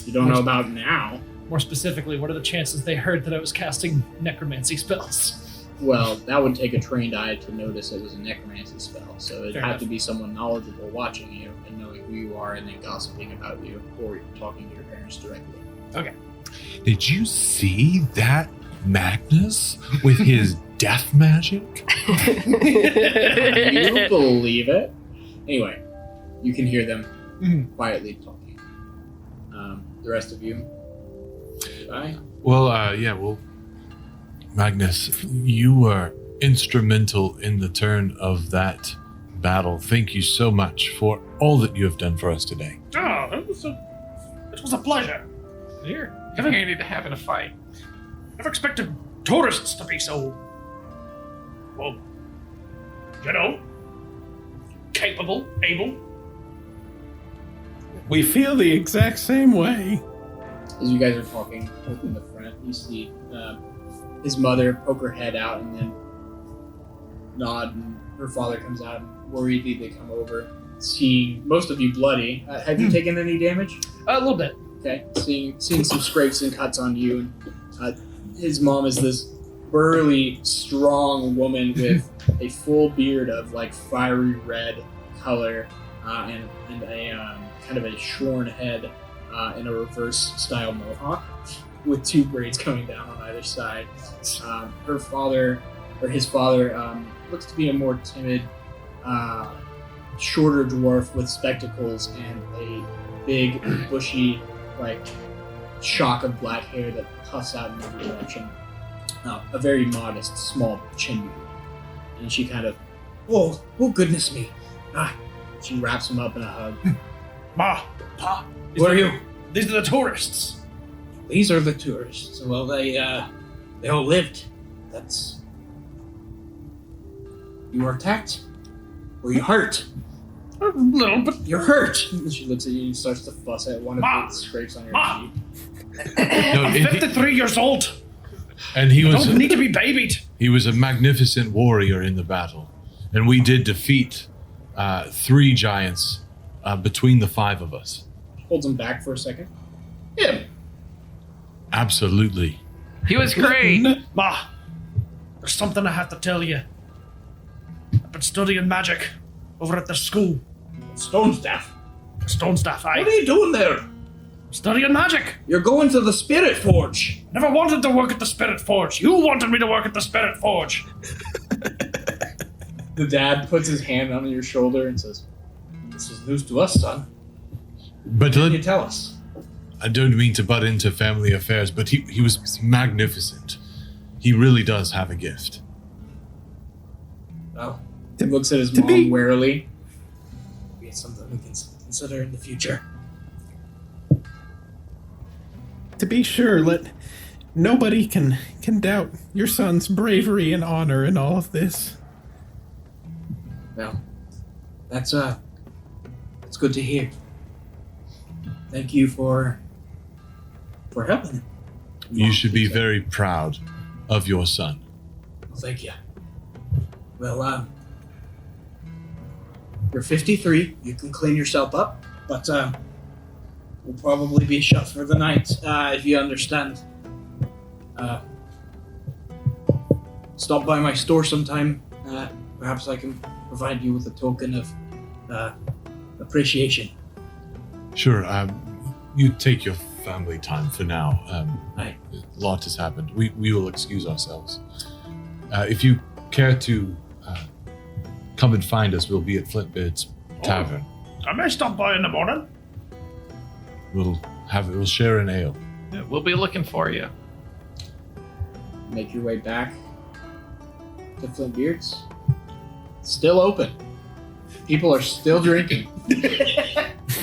You don't know about now. More specifically, what are the chances they heard that I was casting necromancy spells? Well, that would take a trained eye to notice it was a necromancy spell, so it'd Fair have enough. to be someone knowledgeable watching you and knowing who you are and then gossiping about you, or talking to your parents directly. Did you see that Magnus with his death magic? You believe it? Anyway, you can hear them quietly talking. The rest of you, bye. Well, Magnus, you were instrumental in the turn of that battle. Thank you so much for all that you have done for us today. Oh, it was a pleasure. Here. Never handy to have in a fight. Never expected tourists to be so, well, capable, able. We feel the exact same way. As you guys are talking in the front, you see his mother poke her head out and then nod, and her father comes out and worriedly they come over, seeing most of you bloody. Have you taken any damage? A little bit. Okay, seeing some scrapes and cuts on you. And his mom is this burly, strong woman with a full beard of like fiery red color and a kind of a shorn head in a reverse style mohawk with two braids coming down on either side. His father looks to be a more timid, shorter dwarf with spectacles and a big, bushy, like shock of black hair that puffs out in every direction. A very modest, small chin beard. And she kind of, oh goodness me. She wraps him up in a hug. Ma, Pa. Who are you? These are the tourists. These are the tourists. Well, they all lived. That's... You were attacked? Were you hurt? A little bit. You're hurt! And she looks at you and starts to fuss at one of Ma! the scrapes on your Ma! cheek. I'm 53 years old. And he I was don't need to be babied. he was a magnificent warrior in the battle, and we did defeat 3 giants between the 5 of us. Holds him back for a second. Him! Absolutely. He was great. Ma, there's something I have to tell you. I've been studying magic over at the school. Stone staff. Stone staff, What are you doing there? Studying magic. You're going to the Spirit Forge. Never wanted to work at the Spirit Forge. You wanted me to work at the Spirit Forge. The dad puts his hand on your shoulder and says, "This is news to us, son. But Can you tell us?" I don't mean to butt into family affairs, but he was magnificent. He really does have a gift. Well, he looks at his to mom be- warily. Maybe it's something we can consider in the future. To be sure, nobody can doubt your son's bravery and honor in all of this. Well, that's good to hear. Thank you for helping him. You should be very proud of your son. Well, thank you. Well, you're 53. You can clean yourself up, but we'll probably be shut for the night, if you understand. Stop by my store sometime. Perhaps I can provide you with a token of appreciation. Sure. You take your family time for now. Aye. A lot has happened. We will excuse ourselves. If you care to come and find us, we'll be at Flintbeard's Tavern. I may stop by in the morning. We'll share an ale. Yeah, we'll be looking for you. Make your way back to Flintbeard's. Still open. People are still drinking.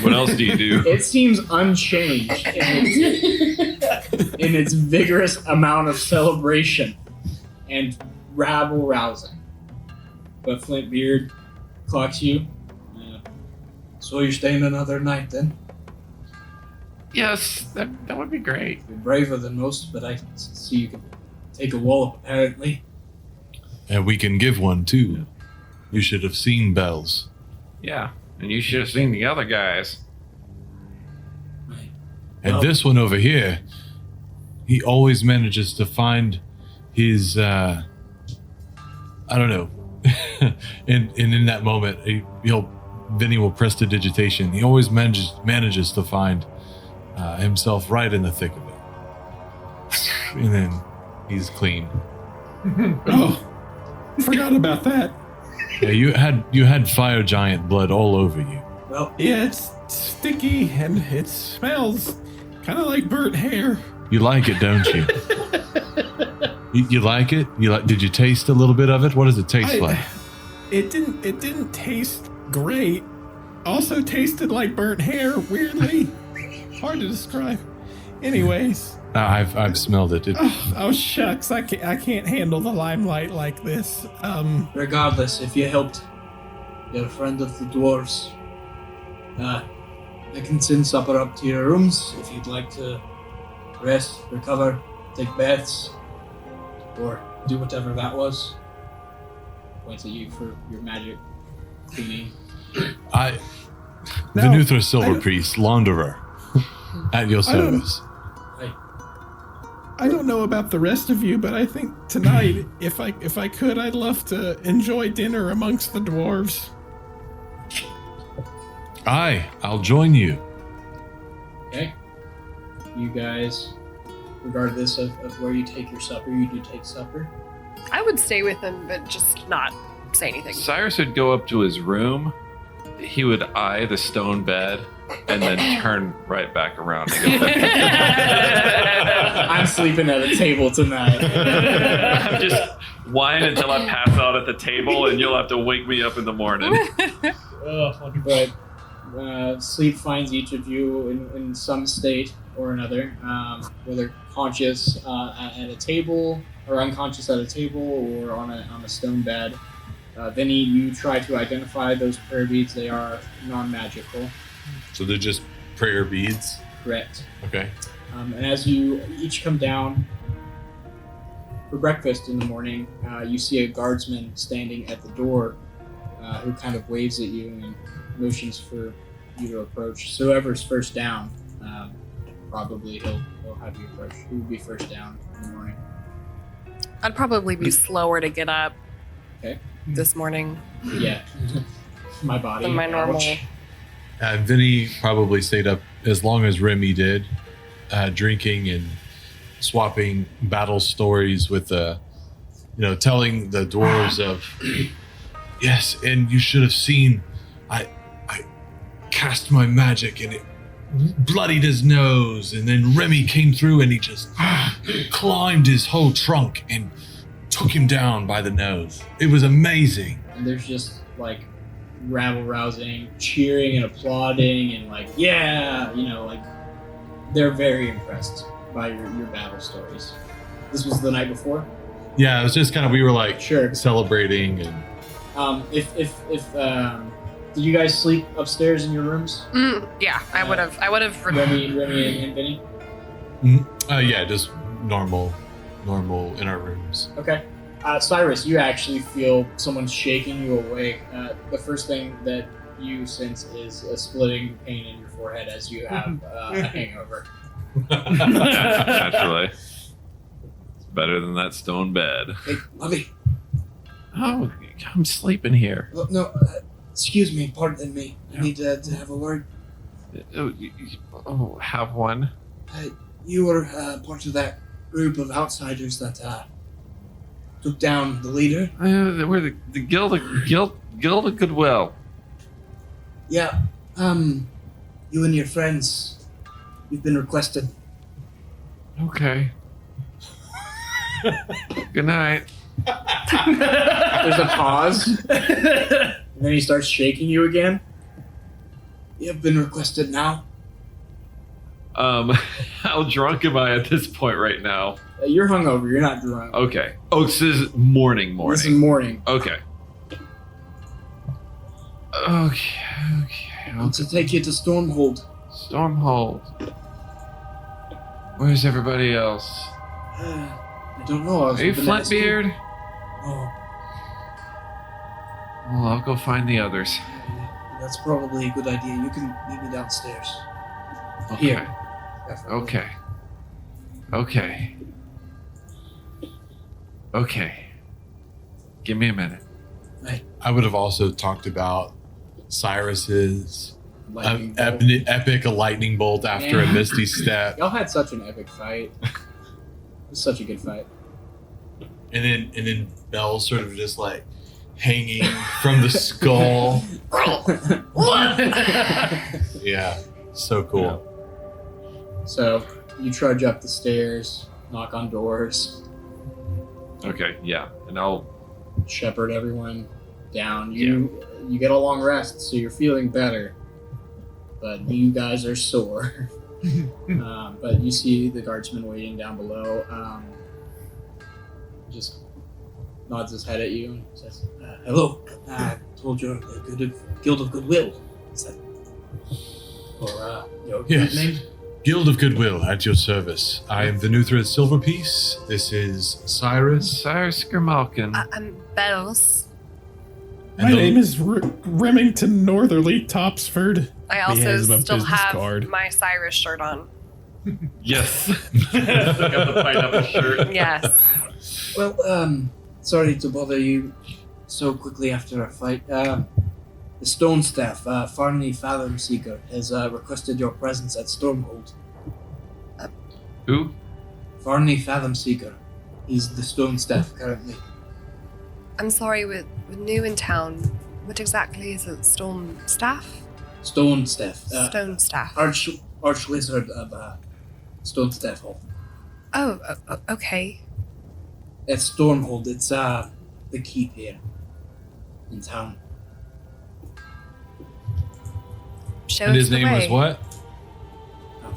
What else do you do? It seems unchanged in its vigorous amount of celebration and rabble rousing. But Flintbeard clocks you. So you're staying another night then? Yes, that would be great. You're braver than most, but I see you can take a wallop apparently. And we can give one too. You should have seen Bells. Yeah, and you should have seen the other guys. And this one over here, he always manages to find his, I don't know. and in that moment, Vinny will press the digitation. He always manages to find himself right in the thick of it. And then he's clean. Oh, forgot about that. Yeah, you had fire giant blood all over you. Well, Yeah, it's sticky and it smells kind of like burnt hair. You like it, don't you? You like it? Did you taste a little bit of it? What does it taste like? It didn't taste great. Also tasted like burnt hair. Weirdly, hard to describe. Anyways, I've smelled it. oh shucks, I can't handle the limelight like this. regardless, if you helped your friend of the dwarves, I can send supper up to your rooms if you'd like to rest, recover, take baths, or do whatever that was. Points at you for your magic cleaning. Venuthra Silver Priest, Launderer, at your service. I don't know about the rest of you, but I think tonight, if I could, I'd love to enjoy dinner amongst the dwarves. I'll join you. Okay. You guys, regardless of where you take your supper, you do take supper. I would stay with him, but just not say anything. Cyrus would go up to his room. He would eye the stone bed and then turn right back around. And go I'm sleeping at a table tonight. I'm just whine until I pass out at the table, and you'll have to wake me up in the morning. But sleep finds each of you in some state or another, whether conscious at a table or unconscious at a table or on a stone bed. Vinny, you try to identify those prayer beads. They are non-magical. So they're just prayer beads? Correct. Okay. And as you each come down for breakfast in the morning, you see a guardsman standing at the door who kind of waves at you and motions for you to approach. So whoever's first down, probably he'll have you approach. Who would be first down in the morning? I'd probably be slower to get up Okay. this morning Yeah. My body. than my normal. Ouch. Vinny probably stayed up as long as Remy did, drinking and swapping battle stories with telling the dwarves of, yes, and you should have seen, I cast my magic and it bloodied his nose, and then Remy came through and he just climbed his whole trunk and took him down by the nose. It was amazing. And there's just like rabble rousing, cheering and applauding, and like, yeah, like they're very impressed by your battle stories. This was the night before? Yeah, it was just kind of, we were like Sure. celebrating and did you guys sleep upstairs in your rooms? Yeah, I would have. Remy and Vinny? yeah, just normal in our rooms. Okay. Cyrus, you actually feel someone shaking you awake. The first thing that you sense is a splitting pain in your forehead as you have a hangover. Naturally. It's better than that stone bed. Hey, Lovey. Oh, I'm sleeping here. No, Excuse me, pardon me. I need to have a word. Have one. You were part of that group of outsiders that took down the leader? We're the Guild of Goodwill. Yeah. You and your friends, you've been requested. Okay. Good night. There's a pause. And then he starts shaking you again. You have been requested now. How drunk am I at this point right now? You're hungover. You're not drunk. Okay. Oh, this is morning. This is morning. Okay. Okay. To take you to Stormhold. Stormhold. Where's everybody else? I don't know. Are you Flintbeard? Oh, Well, I'll go find the others. that's probably a good idea. You can meet me downstairs. Okay. Here. Okay. Give me a minute. I would have also talked about Cyrus's Lightning bolt. epic lightning bolt after a misty step, Y'all had such an epic fight. It was such a good fight. and then Belle sort of just like hanging from the skull. Yeah, so cool. So you trudge up the stairs, knock on doors, Okay, yeah. And I'll shepherd everyone down. You get a long rest, so you're feeling better. But you guys are sore. But you see the guardsman waiting down below. Just nods his head at you and says, "Hello. I told you the Guild of Goodwill. Is that your Yes. name?" Guild of Goodwill at your service. I am the New Thread Silverpiece. This is Cyrus. Cyrus Grimalkin. I'm Bells. My name is Remington Northerly Topsford. I He also has a still business have card. my Cyrus shirt on. Yes. Got the pineapple shirt. Yes. Well, sorry to bother you so quickly after a fight. The Stone Staff, Farney Fathom Seeker, has requested your presence at Stormhold. Who? Farney Fathom Seeker. He's the Stone Staff currently. I'm sorry, we're new in town. What exactly is it? Storm staff? Stone Staff. Stone staff. Arch Wizard of Stone Staff Hall. Oh, okay. At Stormhold, it's the keep here in town. Show And us his the name was way. what?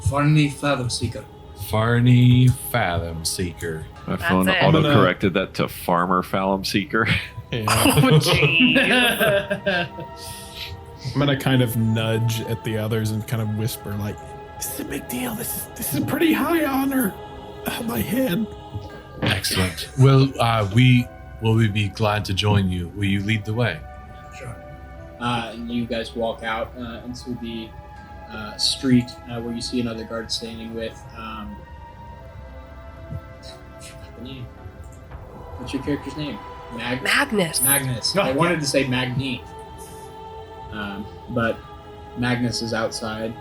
Farney Fathom Seeker. Farney Fathom Seeker. My That's phone it. auto-corrected that to Farmer Fallum Seeker. Yeah. Oh, gee. I'm gonna kind of nudge at the others and kind of whisper like, "This is a big deal. This is pretty high honor. My head." Excellent. Well, we be glad to join you. Will you lead the way? Sure. And you guys walk out into the street where you see another guard standing with. I forgot the name. What's your character's name? Magnus. Magnus. Oh, I wanted to say Magni. But Magnus is outside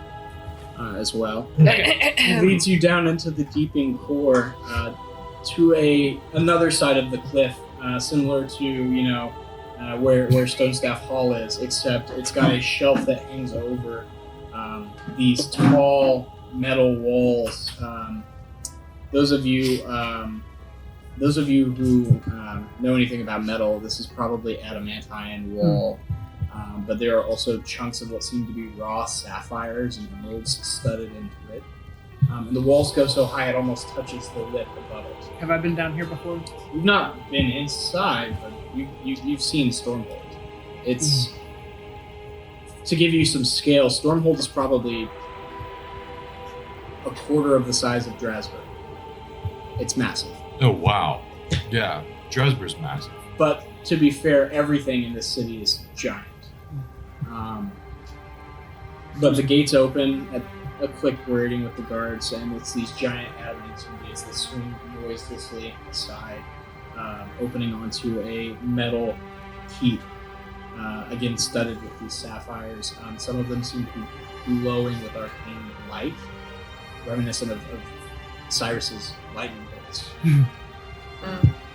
as well. He leads you down into the deeping core to another side of the cliff, similar to where Stonestaff Hall is, except it's got a shelf that hangs over these tall metal walls. Those of you who know anything about metal, this is probably adamantine wall. But there are also chunks of what seem to be raw sapphires and emeralds studded into it. And the walls go so high it almost touches the lip above it. Have I been down here before? You've not been inside, but you've seen Stormhold. It's to give you some scale. Stormhold is probably a quarter of the size of Drasburg. It's massive. Oh, wow. Yeah, Dresber's massive. But to be fair, everything in this city is giant. But the gates open at a quick wording with the guards, and it's these giant adamant gates that swing noiselessly inside, opening onto a metal keep again studded with these sapphires. Some of them seem to be glowing with arcane light, reminiscent of Cyrus's lightning bolts.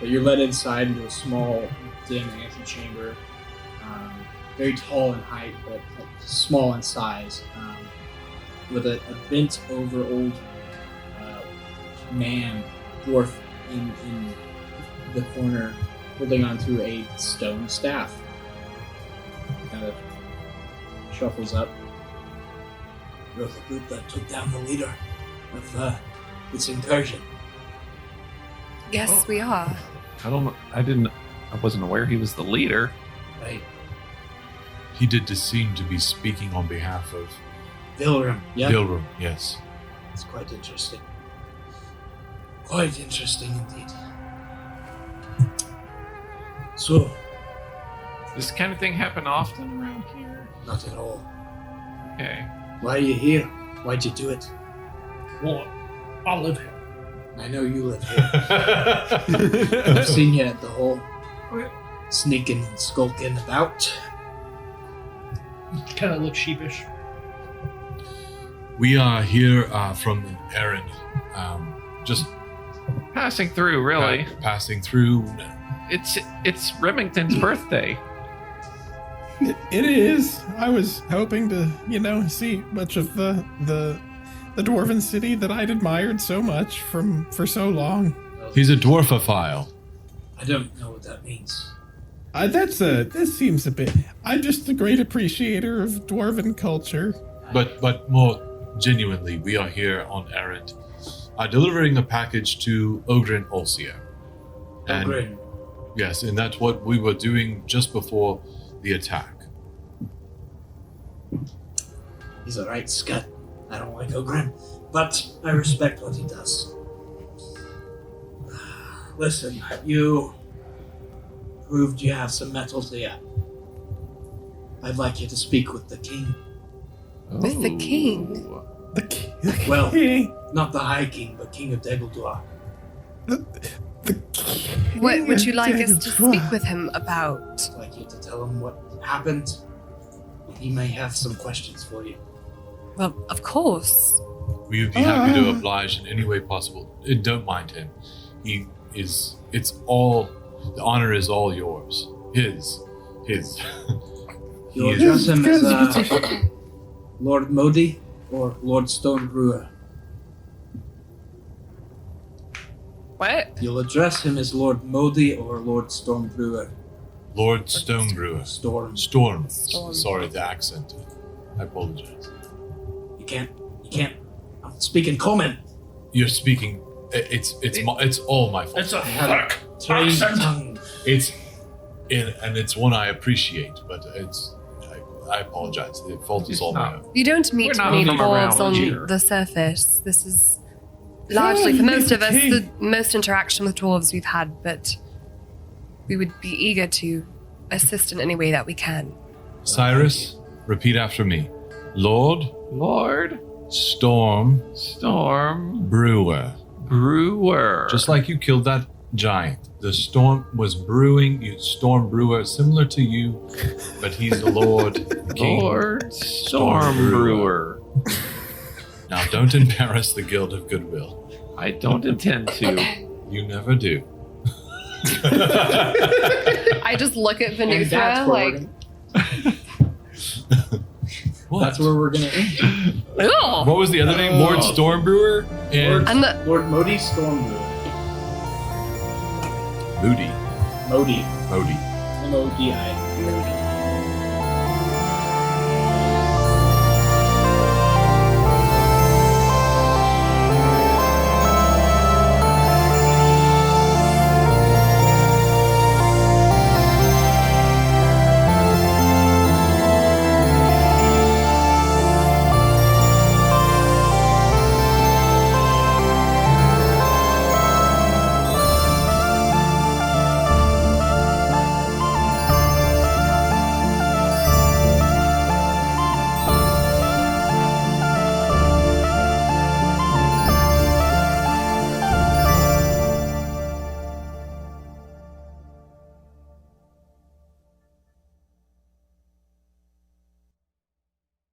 But you're led inside into a small, dim antechamber, very tall in height, but small in size, with a bent-over old man, dwarf, in the corner, holding onto a stone staff. Kind of shuffles up. You're the group that took down the leader of this incursion. Yes, we are. I wasn't aware he was the leader. Right. He did seem to be speaking on behalf of Vilrum. Yeah. Vilrum, yes. It's quite interesting. Quite interesting indeed. So, Does this kind of thing happen often around here? not at all. Okay. Why are you here? Why'd you do it? Well, I live here. I know you live here. I've seen you at the hole. Sneaking and skulking about. Kind of looks sheepish. We are here from an errand. Just Passing through, really. passing through. It's Remington's birthday. It is. I was hoping to, see much of the dwarven city that I'd admired so much for so long. He's a dwarfophile. I don't know what that means. That seems a bit. I'm just a great appreciator of dwarven culture. But more genuinely, we are here on errand, delivering a package to Ogren Olsia. And Ogren. yes, and that's what we were doing just before the attack. He's a right scut. I don't like Ogren, but I respect what he does. Listen, you proved you have some mettle to you. I'd like you to speak with the king. With the king? Well, not the High King, but King of Degguldaar. What would you like us to speak with him about? I'd like you to tell him what happened. He may have some questions for you. Well, of course. We would be happy to oblige in any way possible. Don't mind him. It's all, the honor is all yours. His. You'll address him as Lord Modi or Lord Stonebrewer. What? You'll address him as Lord Modi or Lord Stormbrewer. Lord Stonebrewer. Storm. Sorry, the accent. I apologize. You can't. I'm speaking common. You're speaking. It's all my fault. It's a I have thick a trained accent. tongue. And it's one I appreciate, but I apologize. The fault is all my own. You don't meet We're not many from dwarves around on here. the surface. This is largely, for most of us, the most interaction with dwarves we've had, but we would be eager to assist in any way that we can. Cyrus, repeat after me. Lord Storm Brewer. Just like you killed that giant. The storm was brewing. You Storm Brewer, similar to you, but he's the Lord King. Lord Storm Brewer. Now, don't embarrass the Guild of Goodwill. I don't intend to. You never do. I just look at And Venuthra that's where like, What? That's where we're gonna end. ugh! What was the other name? Lord Storm Brewer and And the, Lord Modi Stormbrewer. Moody. Modi. Modi. M-O-D-I.